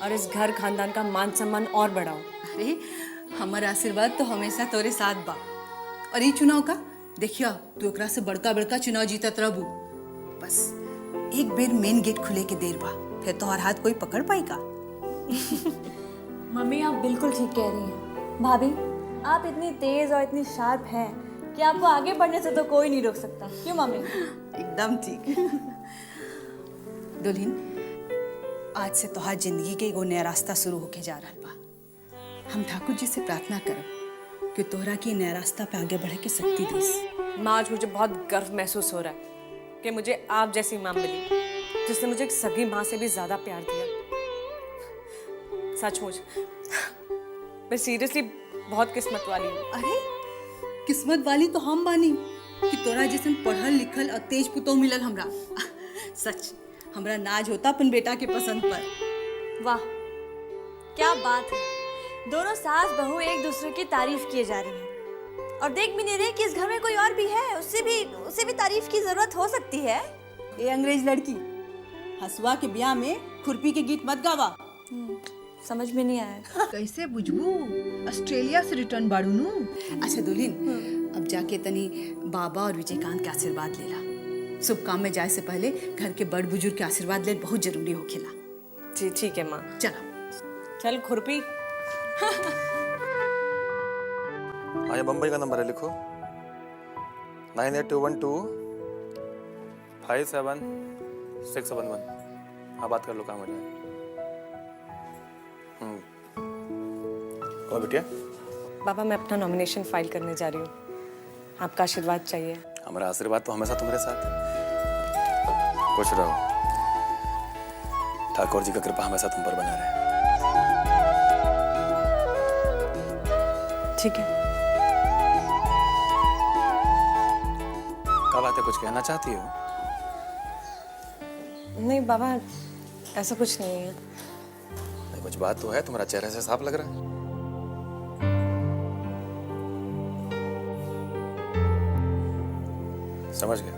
और इस घर खानदान का मान सम्मान और बढ़ाऊं। अरे, हमारा आशीर्वाद तो हमेशा तोरे साथ बा। और ये चुनाव का देखियो, तू एकरा से बड़का बड़का चुनाव जीतत रहबू। बस एक बेर मेन गेट खुले के देर बा, फिर तोहर हाथ कोई पकड़ पाएगा। मम्मी, आप बिल्कुल ठीक कह रही हैं। भाभी, आप इतनी तेज और इतनी शार्प हैं कि आपको आगे बढ़ने से तो कोई नहीं रोक सकता। क्यों मम्मी? एकदम ठीक। दुल्हन, आज से तोहार जिंदगी के एगो नया रास्ता शुरू होके जा रहा बा। हम ठाकुर जी से प्रार्थना करब कि तोहरा की नया रास्ता पे आगे बढ़े के शक्ति देस। माँ, आज मुझे बहुत गर्व महसूस हो रहा है कि मुझे आप जैसी माँ मिली, जिसने मुझे एक सगी माँ से भी ज्यादा प्यार दिया। सचमुच मैं सीरियसली बहुत किस्मत वाली हूँ। अरे, किस्मत वाली तो हम बानी कि तोरा जैसे पढ़ल लिखल और तेज पुतो मिलल हमरा। सच, हमरा नाज होता अपन बेटा के पसंद पर। वाह, क्या बात है। दोनों सास बहू एक दूसरे की तारीफ किए जा रही हैं और देख भी नहीं रहे कि इस घर में कोई और भी है, उससे भी तारीफ की जरूरत हो सकती है। ये अंग्रेज लड़की, हसुआ के ब्याह में खुरपी के गीत मत गावा। समझ में नहीं आया। कैसे बुझबू? ऑस्ट्रेलिया से रिटर्न बाड़ू नु। अच्छा दुल्हन, अब जाके तनी बाबा और विजयकांत के आशीर्वाद लेला। शुभ काम में जाए से पहले घर के बड़ बुजुर्ग के आशीर्वाद ले बहुत जरूरी होखेला। जी ठीक है माँ। चलो चल खुरपी। हाँ, ये बम्बई का नंबर है, लिखो 98212 57611। हाँ, बात कर लो, काम हो जाए। और बेटिया, पापा, मैं अपना नॉमिनेशन फाइल करने जा रही हूँ, आपका आशीर्वाद चाहिए। हमारा आशीर्वाद तो हमेशा तुम्हारे साथ है। खुश रहो, ठाकुर जी का कृपा हमेशा तुम पर बना रहे। ठीक है। क्या बात है, कुछ कहना चाहती हो? नहीं बाबा, ऐसा कुछ नहीं है। नहीं, कुछ बात तो है, तुम्हारा चेहरे से साफ लग रहा है। समझ गया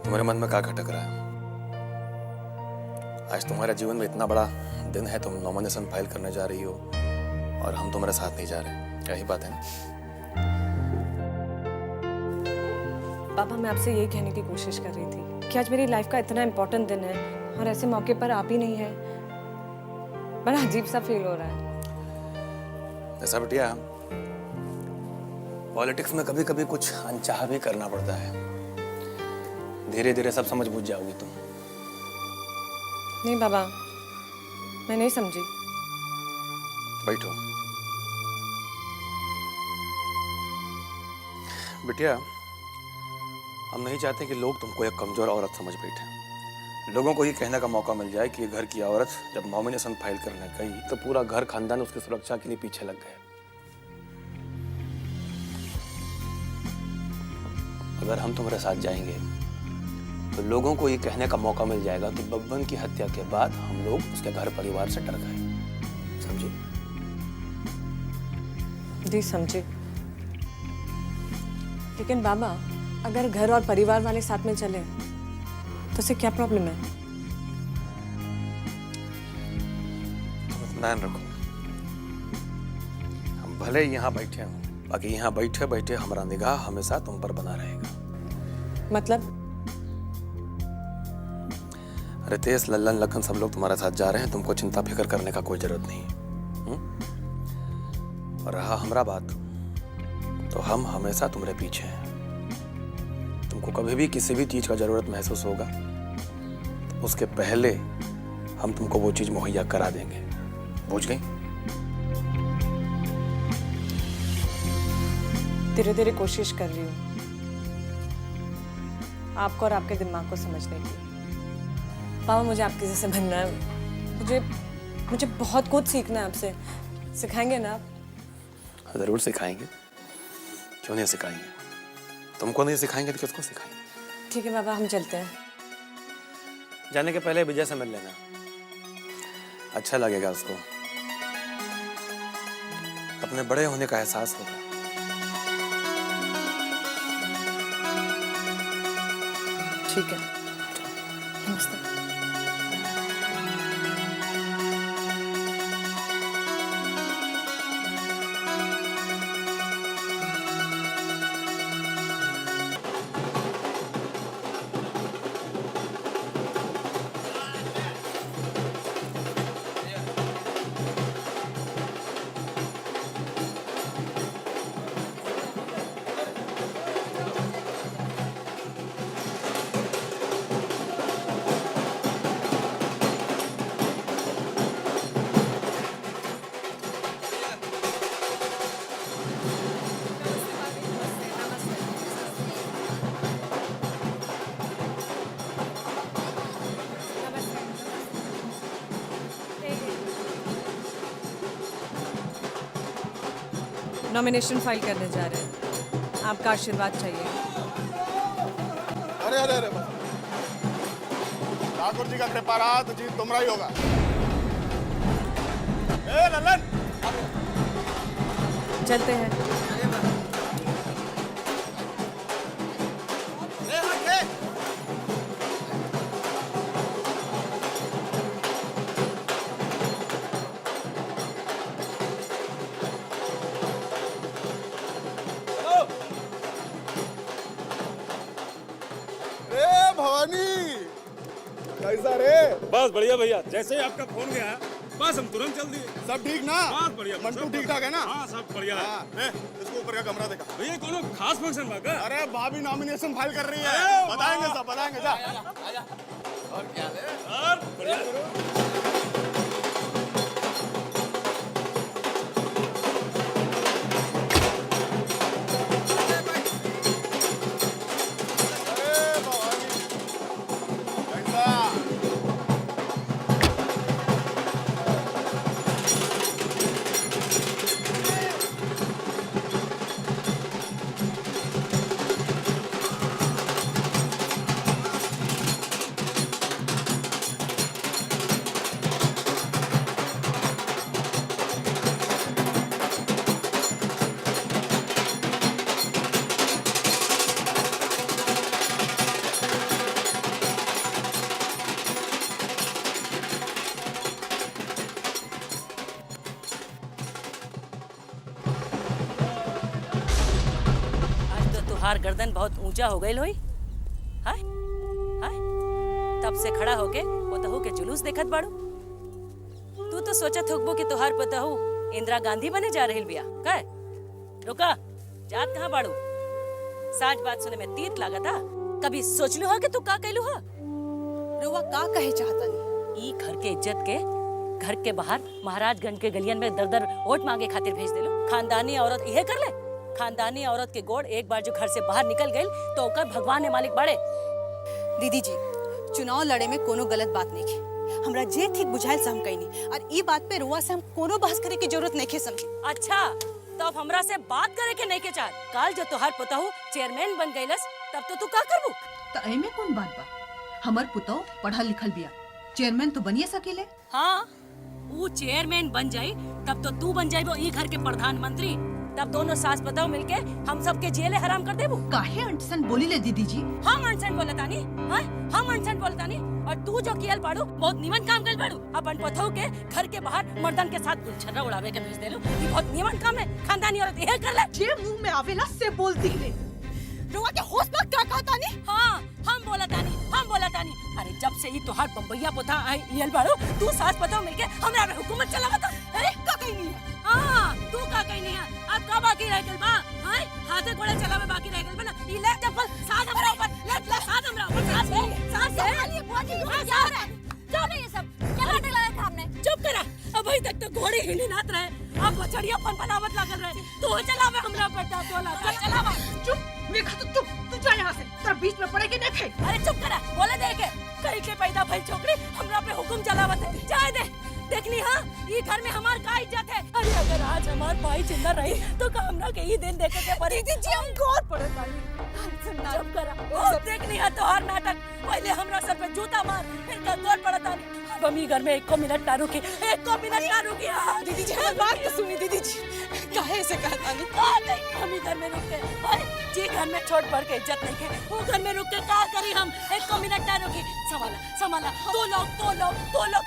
तुम्हारे मन में क्या खटक रहा है। आज तुम्हारे जीवन में इतना बड़ा दिन है, तुम नॉमिनेशन फाइल करने जा रही हो और हम तुम्हारे साथ नहीं जा रहे। क्या ही बात है ना? पापा, मैं आपसे यही कहने की कोशिश कर रही थी कि आज मेरी लाइफ का इतना इम्पोर्टेंट दिन है और ऐसे मौके पर आप ही नहीं है। बड़ा अजीब सा फील हो रहा है। ऐसा बेटिया, पॉलिटिक्स में कभी कभी कुछ अनचाहा भी करना पड़ता है। धीरे धीरे सब समझ बूझ जाओगी तुम। नहीं बाबा, मैं नहीं समझी। बैठो। बिटिया, हम नहीं चाहते कि लोग तुमको एक कमजोर औरत समझ बैठे। लोगों को ये कहने का मौका मिल जाए कि ये घर की औरत जब नॉमिनेशन फाइल करने गई तो पूरा घर खानदान उसकी सुरक्षा के लिए पीछे लग गए। अगर हम तुम्हारे साथ जाएंगे तो लोगों को ये कहने का मौका मिल जाएगा कि बब्बन की हत्या के बाद हम लोग उसके घर परिवार से डर गए। समझे? जी समझे। लेकिन बाबा, अगर घर और परिवार वाले साथ में चले तो उसे क्या प्रॉब्लम है? तुम इत्मीनान रखो। हम भले ही यहाँ बैठे हों, बाकी यहाँ बैठे बैठे हमारा निगाह हमेशा तुम पर बना रहेगा। मतलब? रितेश, लल्लन, लखन सब लोग तुम्हारे साथ जा रहे हैं। तुमको चिंता फिक्र करने का कोई जरूरत नहीं। और रहा हमारा बात, तो हम हमेशा तुम्हारे पीछे हैं। तुमको कभी भी किसी भी चीज का जरूरत महसूस होगा तो उसके पहले हम तुमको वो चीज मुहैया करा देंगे। बुझ गई? धीरे धीरे कोशिश कर रही हूँ आपको और आपके दिमाग को समझने की। पापा, मुझे आपके जैसे बनना है। मुझे बहुत कुछ सीखना है आपसे। सिखाएंगे ना आप? जरूर सिखाएंगे। क्यों नहीं सिखाएंगे? तुमको नहीं सिखाएंगे तो किसको सिखाएंगे? ठीक है बाबा, हम चलते हैं। जाने के पहले विजय से मिल लेना, अच्छा लगेगा उसको। अपने बड़े होने का एहसास होगा। ठीक है। नमस्ते। नॉमिनेशन फाइल करने जा रहे हैं। आपका आशीर्वाद चाहिए। अरे अरे अरे, ठाकुर जी का कृपा रहा तो जीत तुम्हारा ही होगा। ए लल्लन, चलते हैं। कैसा रे? बस बढ़िया भैया, जैसे ही आपका फोन गया बस हम तुरंत चल दिए। सब ठीक ना? बस बढ़िया। मंटू ठीक ठाक है ना? हाँ सब बढ़िया है। इसको ऊपर का कमरा देखा भैया, कोनो खास फंक्शन बा का? अरे भाभी नॉमिनेशन फाइल कर रही है। बताएंगे सब, बताएंगे। जा और क्या है? और बढ़िया। तोहार गर्दन बहुत ऊंचा हो गई लोई। हाय हाय, तब से खड़ा होके पोतहू के जुलूस देखत बाड़ू। तू तो सोचत होगबो कि तोहार पोतहू इंदिरा गांधी बने जा रही बिया। काय रुका, जात कहाँ बाड़ू? साच बात सुने में तीत लागता। कभी सोचलू हो कि तू का कहलू हो? रुआ का कहे चाहता नहीं, ई घर के इज्जत के घर के बाहर महाराजगंज के गलियन में दर दर वोट मांगे खातिर भेज दे लो। खानदानी औरत यह कर ले। खानदानी औरत के गोड़ एक बार जो घर से बाहर निकल गई तो ओकर भगवान ने मालिक बाड़े। दीदी जी, चुनाव लड़े में कोनो गलत बात नहीं की। हमरा जे ठीक बुझाइल से हम कहीं नहीं, और ई बात पे रुआ से हम कोनो बहस करे की जरूरत नहीं के समझी। अच्छा, तो अब हमरा से बात करे के नहीं के चाह। काल जो तोहार पुतहू चेयरमैन बन गईलस तब तो तू का करबू? तो एमे कौन बात बा? हमर पुतौ पढ़ल लिखल बिया, चेयरमैन तो बनिए सकेले। हाँ, वो चेयरमैन बन जाई तब तो तू बन जाइबो ई घर के प्रधानमंत्री। तब दोनों सास बताओ मिलके हम सबके जेले हराम कर देबू। काहे अंटसन बोली ले दीदी जी? हम अनसन बोलतानी, हां हम अनसन बोलतानी। और तू जो कियल बाड़ू बहुत नीमन काम कइल बाड़ू। अपन पथौ के घर के बाहर मर्दन के साथ गुलछर्रा उड़ावे के भेज देलू। ई बहुत नीमन काम है। खानदानी औरत यह कर ले। जे मुंह में आवेला से बोलती ले। रुआ के होश में क्या कहतानी? हां हम बोलतानी, हम बोलतानी। अरे जब से ई तोहार बम्बैया पोता आई इयल बाड़ू, तू सास पथौ मिलके हमरा पे हुकूमत चलावत। अरे का कहीं नहीं है। हां तू का कहीं नहीं है। अब का बाकी रह गेल बा? हां हाथे गोड़े चलावे बाकी रह गेल बा ना। ई ले चप्पल साथ हमरा ऊपर, ले साथ हमरा ऊपर। साथ संभालिए बुआजी, क्या हो रहा है? क्या नहीं ये सब? क्या बातें लगा था हमने? चुप करा। अभी तक तो घोड़ी ही नहीं नाच रहे, अब बछड़िया फनफनावत लागल रहे। तू चलावे हमरा पड़ता तोला। चलावा। चुप, देखा तो चुप। तू जा यहाँ से, तेरा बीच में पड़े के देखे। अरे चुप करा, बोले दे के कहीं के पैदा भई छोकरी हमरा पे हुकुम चलावत है। जाए दे। देखनी हाँ, ये घर में हमार का इज्जत है। अरे अगर आज हमार भाई जिंदा रही तो का हमरा के ही दिन देखे के पड़ी। दीदी जी हम गौर पड़े पानी। चुप करा। ओ देखनी है तोहार नाटक। पहले हमरा सर पे जूता मार, फिर का गौर पड़ता नहीं। अब हम घर में 1 मिनट ना रुकी, 1 मिनट ना रुकी। दीदी जी हमारी बात तो सुनी। दीदी जी काहे से कहता नहीं? हम घर में रुक के जी घर में छोट बड़ के इज्जत नहीं है। वो घर में रुक के का करी हम? 1 मिनट ना रुकी। संभाला संभाला। दो लोग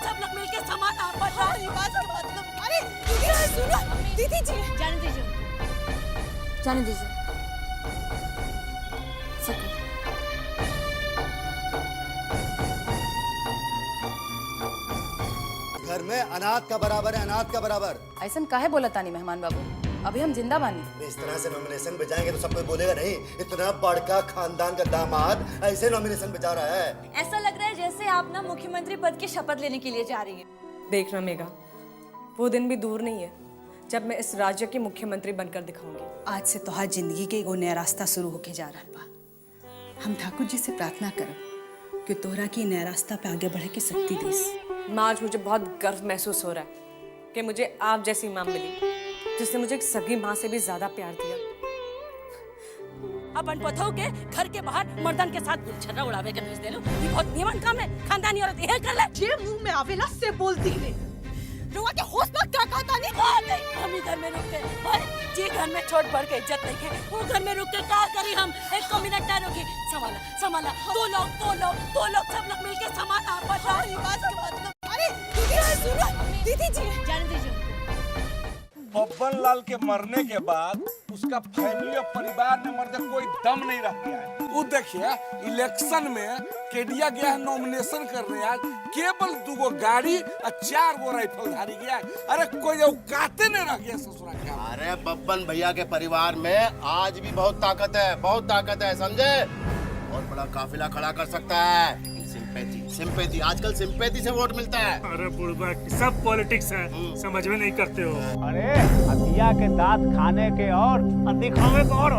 सब लोग मिलके संभाला। अरे दीदी सुनो। दीदी जी जाने दीजिए, जाने दीजिए। घर में अनाथ का बराबर है, अनाथ का बराबर। ऐसा काहे बोला तानी मेहमान बाबू? अभी हम जिंदा बानी। इस तरह से नॉमिनेशन पे जाएंगे तो सब कोई बोलेगा नहीं, इतना बड़का खानदान का दामाद ऐसे नॉमिनेशन पे जा रहा है। ऐसा लग रहा है जैसे आप ना मुख्यमंत्री पद की शपथ लेने के लिए जा रही हैं। देखना मेघा, वो दिन भी दूर नहीं है जब मैं इस राज्य की मुख्यमंत्री बनकर दिखाऊंगी। आज से तोहार जिंदगी के एगो नया रास्ता शुरू होके जा रहा बा। हम ठाकुर जी से प्रार्थना करब कि तोहरा की नया रास्ता पे आगे बढ़े की शक्ति देस। आज मुझे बहुत गर्व महसूस हो रहा है कि मुझे आप जैसी माँ मिली, जिसने मुझे एक सगी माँ से भी ज्यादा प्यार दिया। अपन पथौ के घर के बाहर मर्दन के साथ गुलछर्रा उड़ावे के भेज देलू। ई बहुत नीमन काम है। खानदानी औरत यह कर ले। जे मुंह में आवेला से बोलती ले। रुआ के होश में क्या कहता नहीं? हम घर में रुक के जी घर में छोट बड़ के इज्जत नहीं है। वो घर में रुक के का करी हम? 1 मिनट ना रुकी। संभाला संभाला। दो लोग सब लोग मिलके संभाला। अरे दीदी सुनो। दीदी जी जाने दीजिए। बब्बन लाल के मरने के बाद उसका फैमिली और परिवार में मर्द कोई दम नहीं रह गया है। वो देखिए इलेक्शन में केडिया गया है नॉमिनेशन करने, आज केवल 2 गाड़ी और 4 राइफलधारी गया है। अरे कोई औकाते नहीं रह गया ससुरा का। अरे बब्बन भैया के परिवार में आज भी बहुत ताकत है, बहुत ताकत है, समझे? बहुत बड़ा काफिला खड़ा कर सकता है। सिंपैथी आजकल सिंपैथी से वोट मिलता है। अरे बुढ़बा सब पॉलिटिक्स है, समझ में नहीं करते हो। अरे हथिया के दांत खाने के और दिखावे के और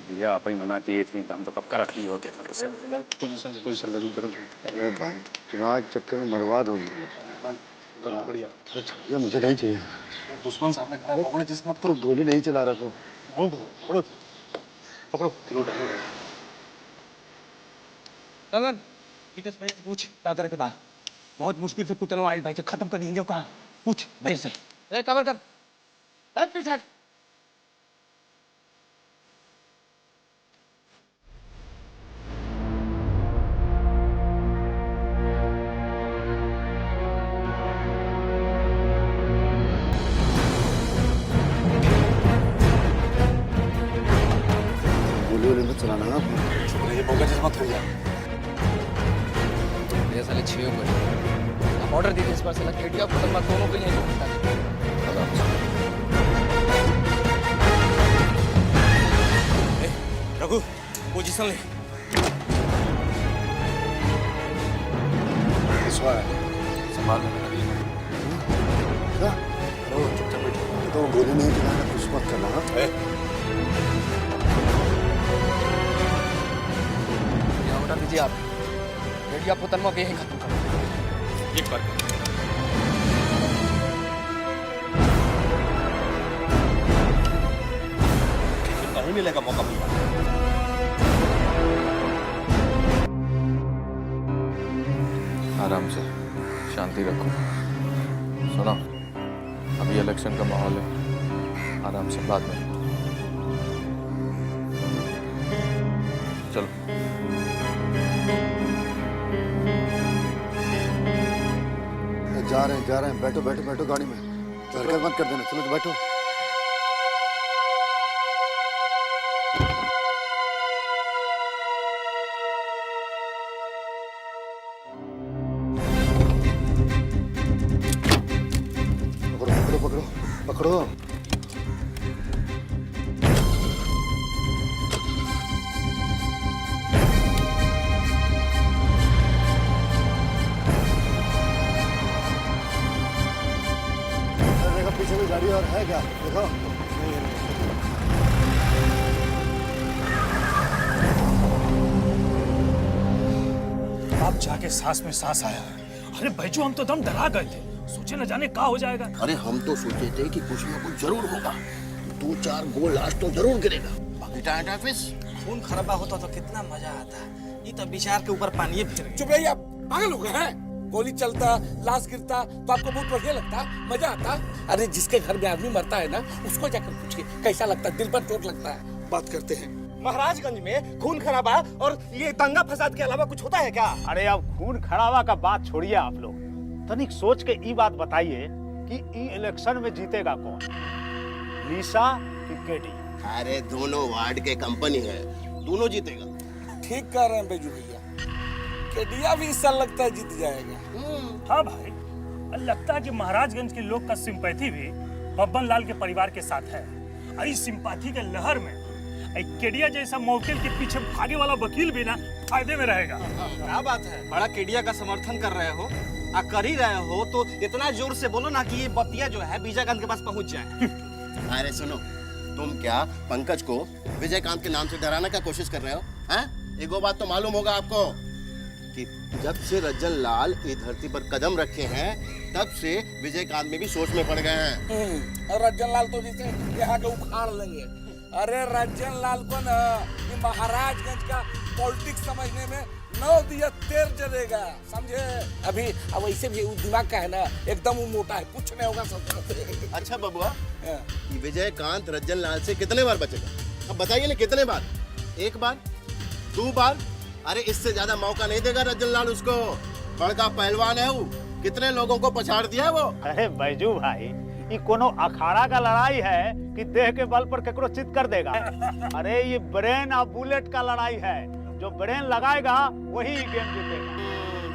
भैया आप ही मना चाहिए थी, हम तो कब का रख लिए होते। चुनाव के चक्कर में बर्बाद हो गई। बढ़िया। ये मुझे नहीं चाहिए। दुश्मन सामने खड़ा है, पकड़ो जिस मत तो गोली नहीं चला रहा तो पकड़ो पकड़ो ललन हितेश भाई पूछ दादा के बात बहुत मुश्किल से पुतलो आइल भाई के खत्म कर दिए कहा पूछ भाई से ए कवर कर ए पीछे गोली वोली मत चलाना आप। चुप रहिए, मौका जिस मत हो जाए। ये साले 6 हो गए। हम ऑर्डर दे इस बार साला केडिया पुतनमा दोनों के लिए रघु पोजीशन ले संभाल क्या? चुपचाप बैठो। तो गोली नहीं चलाना, कुछ मत करना। ऑर्डर दीजिए आप। केडिया पुतनमा वे ही खत्म करो। एक बार नहीं मिलेगा मौका भैया। आराम से, शांति रखो। सुनो, अभी इलेक्शन का माहौल है, आराम से, बाद में। चलो। जा रहे हैं। बैठो बैठो बैठो गाड़ी में। हरकत मत कर देना। चलो बैठो। पकड़ो। देखो पीछे में गाड़ी और है क्या? देखो। आप जाके सांस में सांस आया। अरे बैजू, हम तो दम डरा गए थे, सोचे न जाने क्या हो जाएगा। अरे हम तो सोचे थे कि कुछ ना कुछ जरूर होगा, 2-4 गोल लास्ट तो जरूर गिरेगा। बाकी टाइम ऑफिस खून खराबा होता तो कितना मजा आता। ये तो विचार के ऊपर पानी फिर चुप रहिए आप, पागल हो गए हैं? गोली चलता, लाश गिरता तो आपको बहुत बढ़िया लगता, मजा आता? अरे जिसके घर में आदमी मरता है ना, उसको जाकर पूछिए कैसा लगता है, दिल पर चोट लगता है। बात करते हैं। महाराजगंज में खून खराबा और ये दंगा फसाद के अलावा कुछ होता है क्या? अरे अब खून खराबा का बात छोड़िए आप लोग, तनिक सोच के ये बात बताइए कि ई इलेक्शन में जीतेगा कौन, लीसा कि केडी? अरे दोनों वार्ड के कंपनी है, दोनों जीतेगा। ठीक कह रहे हैं बेजू भैया, केडिया भी इस साल लगता है जीत जाएगा। हाँ भाई, लगता है कि महाराजगंज के लोग का सिंपैथी भी बब्बन लाल के परिवार के साथ है। इस सिंपैथी के लहर में केडिया जैसा मौके के पीछे भागे वाला वकील भी ना फायदे में रहेगा। क्या बात है, बड़ा केडिया का समर्थन कर रहे हो, कर ही रहे हो तो इतना जोर से बोलो ना कि ये बतिया जो है विजयकांत के पास पहुंच जाए। अरे सुनो, तुम क्या पंकज को विजयकांत के नाम से डराने का कोशिश कर रहे हो? हैं? एक वो बात तो मालूम होगा आपको कि जब से रज्जन लाल इस धरती पर कदम रखे हैं, तब से विजयकांत में भी सोच में पड़ गए हैं। और रज्जन लाल तो जैसे यहाँ के उखाड़ लेंगे। अरे रज्जन लाल को ना ये महाराजगंज का पॉलिटिक्स समझने में 9 दिया तेर जलेगा, समझे? अभी अब ऐसे भी दिमाग का है ना, एकदम वो मोटा है, कुछ नहीं होगा सब। अच्छा बबुआ, ये विजयकांत रज्जन लाल से कितने बार बचेगा? अब बताइए ना, कितने बार? 1 बार, 2 बार? अरे इससे ज्यादा मौका नहीं देगा रज्जन लाल उसको। बड़का पहलवान है वो, कितने लोगों को पछाड़ दिया वो। अरे बैजू भाई, ये कोनो अखाड़ा का लड़ाई है कि देह के बल पर केकरो चित कर देगा? अरे ये ब्रेन और बुलेट का लड़ाई है, जो ब्रेन लगाएगा वही गेम जीतेगा।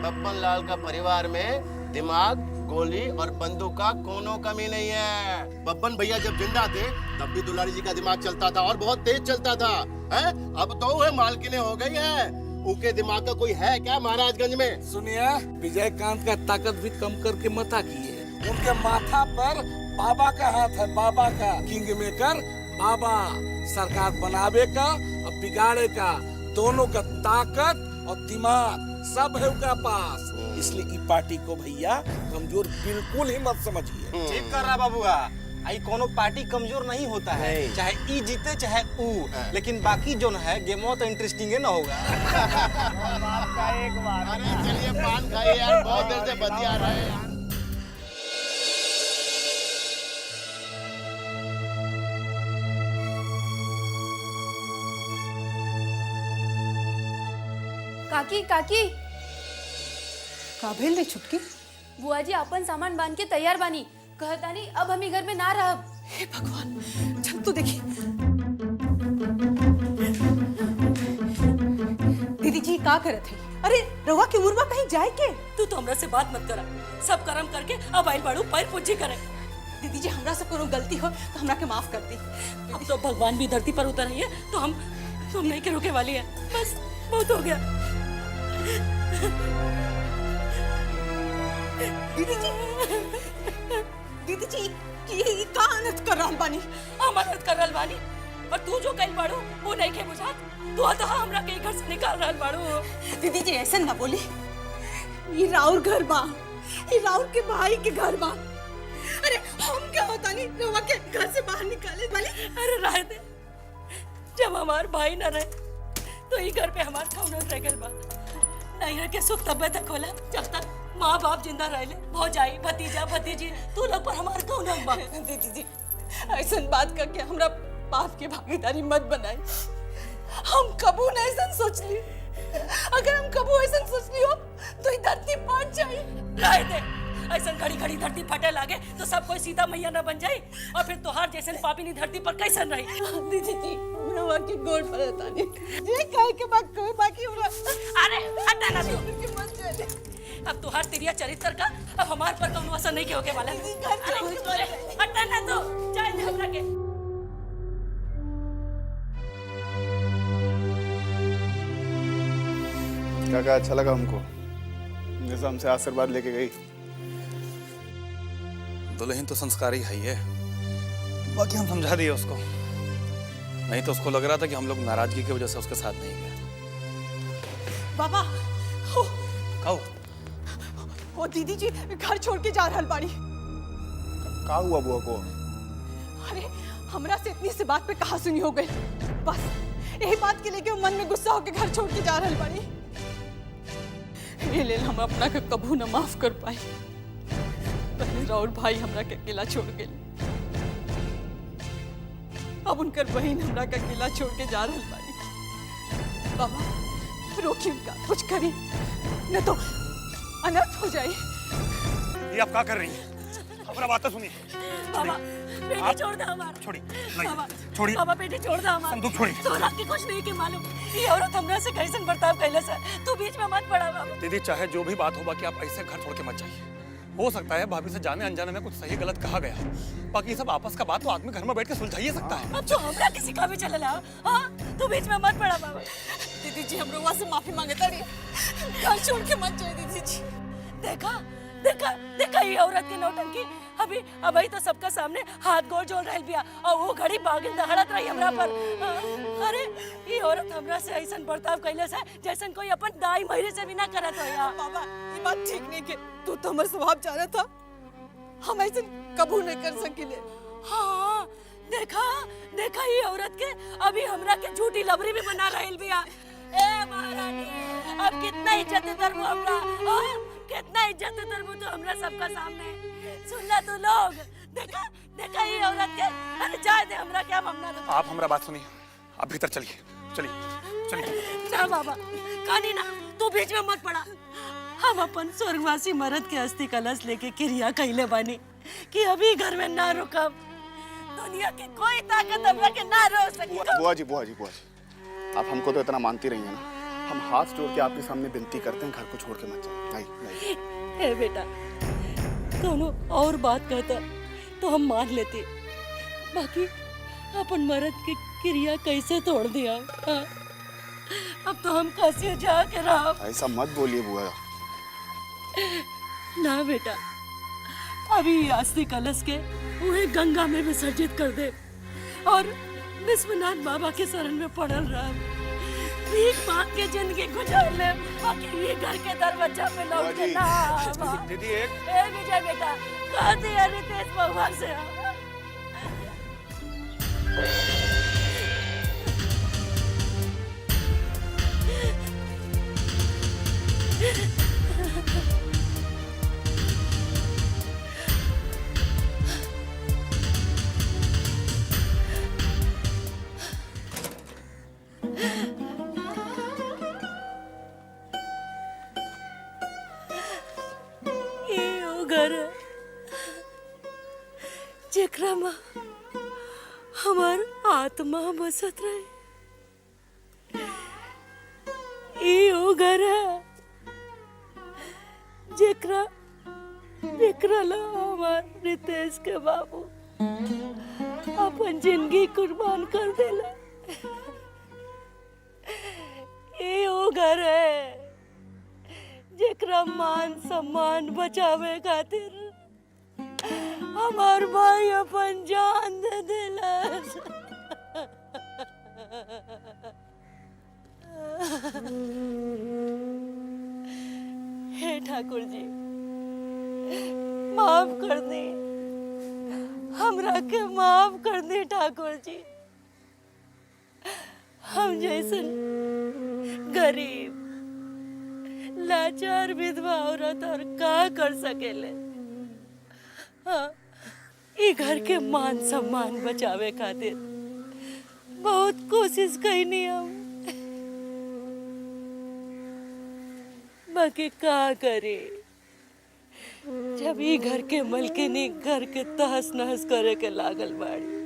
बब्बन लाल का परिवार में दिमाग, गोली और बंदूक का कोनो कमी नहीं है। बब्बन भैया जब जिंदा थे तब भी दुलारी जी का दिमाग चलता था और बहुत तेज चलता था। हैं? अब तो वह मालकिने हो गई है, उनके दिमाग का कोई है क्या महाराजगंज में? सुनिए, विजयकांत का ताकत भी कम करके मत आकिए। उनके माथा पर बाबा का हाथ है, बाबा का। किंग मेकर बाबा, सरकार बनावे का और बिगाड़े का, दोनों का ताकत और दिमाग सब है उनका पास। इसलिए ई पार्टी को भैया कमजोर बिल्कुल ही मत समझिए। ठीक कर रहा बाबूआ। आई कोनो पार्टी कमजोर नहीं होता है, चाहे ई जीते चाहे ऊ, लेकिन बाकी जो है गेमो तो इंटरेस्टिंग है ना होगा। अरे चलिए पान खाइए यार, बहुत देर से बतिया रहे हैं यार। काकी काकी का भेल रे छुटकी? बुआ जी अपन सामान बांध के तैयार बानी, कहतानी अब हम घर में ना रहब। हे भगवान, चल तू देखी। दीदी जी का करत है? अरे रवा की उर्वा कहीं जाए के? तू तो हमरा से बात मत करा, सब कर्म करके अब आइल बाड़ू पैर पूजी करे। दीदी जी हमरा से कोनो गलती हो तो हमरा के माफ कर दी। अब तो भगवान भी धरती पर उतर रही है तो हम नहीं के रुके वाली है। बस बहुत हो गया। दीदी जी ये का अनर्थ कर रहल बानी? हम अनर्थ कर रहल बानी और तू जो कइल बाड़ू वो नहीं के बुझात। तू तो हमरा के घर से निकाल रहल बाड़ू। दीदी जी ऐसा ना बोली, ये राउर घर बा, ये राउर के भाई के घर बा। अरे हम क्या होता नहीं रवा के घर से बाहर निकाले वाले? अरे रह दे, जब हमार भाई न रहे तो ये घर पे हमार कौन रह गल बा। नहीं के सुख तबे तक होला जब तक माँ बाप जिंदा रहले, भौजाई भतीजा भतीजी तू लोग पर हमार कौन बा। दीदी जी ऐसा बात करके हमरा पाप के भागीदारी मत बनाई। हम कबू नहीं ऐसा सोच ली, अगर हम कबू ऐसा सोच ली हो तो ये धरती फाट जाए। रह दे, ऐसा घड़ी घड़ी धरती फटे लागे तो सब कोई सीता मैया न बन जाए और फिर तोहार जैसे पापिनी धरती पर कैसन रही। दीदी जी हमरा के गोड़ पड़ता नहीं, ये काहे के बात कोई बाकी हमरा। अरे हटा ना तू, अब तुहार तिरिया चरित्र का अब हमार पर कौन असर नहीं के होके वाला। हटा ना तो जाए दे हमरा के। काका अच्छा लगा हमको जैसा हमसे आशीर्वाद लेके गई। दुल्हन तो संस्कारी है ही है, बाकी हम समझा दिए उसको, नहीं तो उसको लग रहा था कि हम लोग नाराजगी की वजह से उसके साथ नहीं गए। बाबा कहो वो दीदी जी घर छोड़ के जा रहल बाड़ी। का हुआ बुआ को? अरे हमरा से इतनी सी बात पे कहा सुनी हो गई, बस यही बात के लेके वो मन में गुस्सा होके घर छोड़ के जा रहल बाड़ी। ये लेल हम अपना के कबू न माफ कर पाए। पहले राउर भाई हमरा के अकेला छोड़ गए, अब उनकर बहन हमरा के अकेला छोड़ के जा रहल बाड़ी। बाबा रोकी उनका, कुछ करी न तो अनर्थ हो जाए। ये आप क्या कर रही हैं? हमारा बात तो सुनिए। बाबा बेटी छोड़ दे हमारा। छोड़ी बाबा छोड़ी। बाबा बेटी छोड़ दे हमारा। संदूक छोड़ी। तोरा के कुछ नहीं के मालूम, ये औरत हमरा से कैसन बर्ताव कैले से, तू बीच में मत पड़ा बाबा। दीदी चाहे जो भी बात हो, बाकी आप ऐसे घर छोड़ के मत जाइए। हो सकता है भाभी से जाने अनजाने में कुछ सही गलत कहा गया, बाकी सब आपस का बात तो आदमी घर में बैठ के सुलझाइए सकता है। अब तो हमरा किसी का भी चले ला, हाँ तू बीच में मत पड़ा बाबा। दीदी जी हम लोग से माफी मांगे तारी, घर छोड़ के मत जाए दीदी जी। देखा देखा देखा ये औरत की नौटंकी, अभी तो सबका सामने हाथ गोड़ जोड़ रही बिया और वो घड़ी बागिन दहड़त रही हमरा पर। अरे ये औरत हमरा से ऐसन बर्ताव कैले से जैसन कोई अपन दाई महिरे से भी ना करत हो यार। बाबा ये बात ठीक नहीं के, तू तो हमारा स्वभाव जाना था, हम ऐसे कबू नहीं कर सकिले। हाँ देखा देखा ये औरत के अभी हमरा के झूठी लबरी भी बना रही बिया। ए महारानी अब कितना इज्जत दरबो हमरा, कितना इज्जत दरबो तो हमरा सबका सामने। सुन ला तू लोग, देखा देखा ये औरत के, अरे जाए दे हमरा क्या हमना दे। आप हमारा बात सुनिए, आप भीतर चलिए चलिए चलिए। ना बाबा कानी ना, तू बीच में मत पड़ा। हम अपन स्वर्गवासी मर्द के अस्थि कलश लेके क्रिया कैले बानी कि अभी घर में ना रुकब, दुनिया की कोई ताकत हमरा के ना रोक सके। बुआ जी आप हमको तो इतना मानती रही है ना, हम हाथ जोड़ के आपके सामने विनती करते हैं, घर को छोड़ के मत जाइए। हे बेटा दोनों और बात कहता तो हम मान लेते, बाकी अपन मर्द की क्रिया कैसे तोड़ दिया। हाँ? अब तो हम कैसे जाके रहा। ऐसा मत बोलिए बुआ। ना बेटा अभी अस्थि कलश के उन्हें गंगा में विसर्जित कर दे और विश्वनाथ बाबा के शरण में पड़ल रहा। भीख मांग के जिंदगी गुजार ले, बाकी ये घर के दरवाजा पे लौट के ना आवा। दीदी एक ए विजय बेटा, कहाँ दिया रितेश भगवान से? घर जेकरा में हमार आत्मा बसत रहे। ई वो घर है जेकरा ला हमार रितेश के बाबू अपन जिंदगी कुर्बान कर देला। ई वो घर है जेकरा मान सम्मान बचावे खातिर हमार भाई अपन जान दे देला। हे ठाकुर जी, माफ कर दी, हमरा के माफ कर दी ठाकुर जी। हम जैसन गरीब लाचार विधवा औरत और का कर सकेले। हाँ, ई घर के मान सम्मान बचावे खातिर बहुत कोशिश कईनी हम, बाकी का करे जब ई घर के मलकिनी घर के तहस नहस करे के लागल बाड़ी।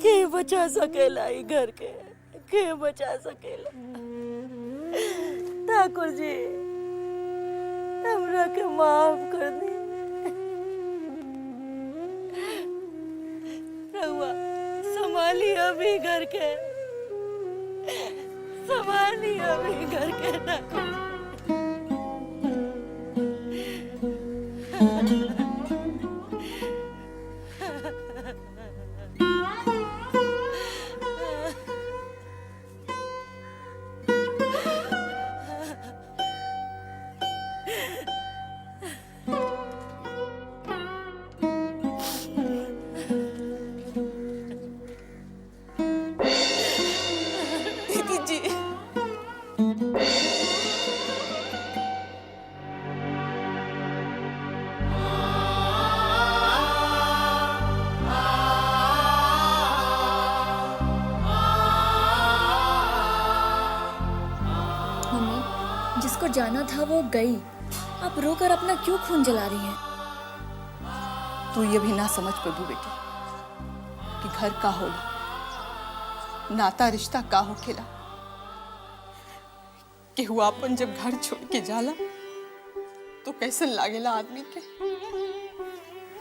के बचा सकेला ई घर के बचा सकेला? ठाकुर जी, हमरा के माफ कर दी। रहुआ संभाली अभी घर के, संभाली अभी घर के ठाकुर जी। जिसको जाना था वो गई, अब रोकर अपना क्यों खून जला रही है? तू ये भी ना समझ प्रभु बेटी कि घर का होला, नाता रिश्ता का होखेला। कि हुआ अपन जब घर छोड़ के जाला तो कैसन लागेला आदमी के।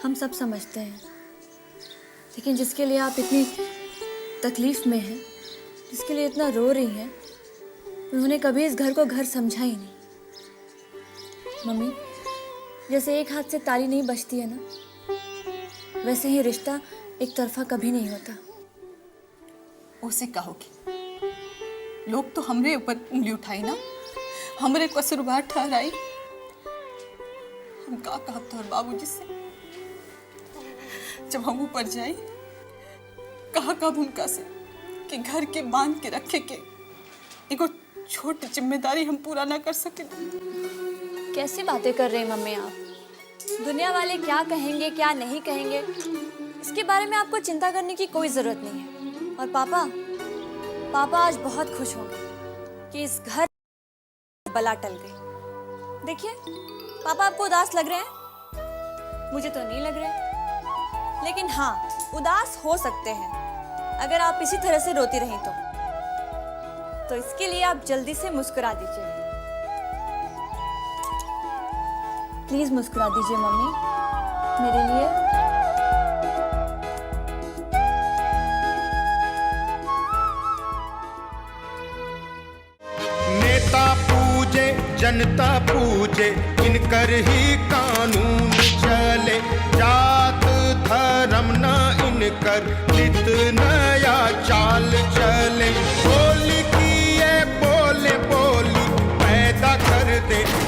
हम सब समझते हैं, लेकिन जिसके लिए आप इतनी तकलीफ में हैं, जिसके लिए इतना रो रही हैं, उन्होंने कभी इस घर को घर समझा ही नहीं। मम्मी, जैसे एक हाथ से ताली नहीं बजती है ना, वैसे ही रिश्ता एक तरफा कभी नहीं होता। उसे कहोगी, लोग तो हमरे ऊपर उंगली उठाई ना, हमरे कसूरवार ठहराई। हम का कहब तोहर बाबूजी से जब हम ऊपर जाई? कहा कब उनका से कि घर के बांध के रखे के एगो छोटी जिम्मेदारी हम पूरा ना कर सके। कैसी बातें कर रहे हैं मम्मी आप? दुनिया वाले क्या कहेंगे क्या नहीं कहेंगे, इसके बारे में आपको चिंता करने की कोई जरूरत नहीं है। और पापा आज बहुत खुश होंगे कि इस घर बला टल गई। देखिए पापा, आपको उदास लग रहे हैं? मुझे तो नहीं लग रहे, लेकिन हाँ, उदास हो सकते हैं अगर आप इसी तरह से रोती रहीं तो इसके लिए आप जल्दी से मुस्कुरा दीजिए। प्लीज मुस्कुरा दीजिए मम्मी, मेरे लिए। नेता पूजे जनता पूजे, इनकर ही कानून चले। जात धर्म न इन कर नित नया चाल चले। बोली की ये बोले बोली पैदा कर दे।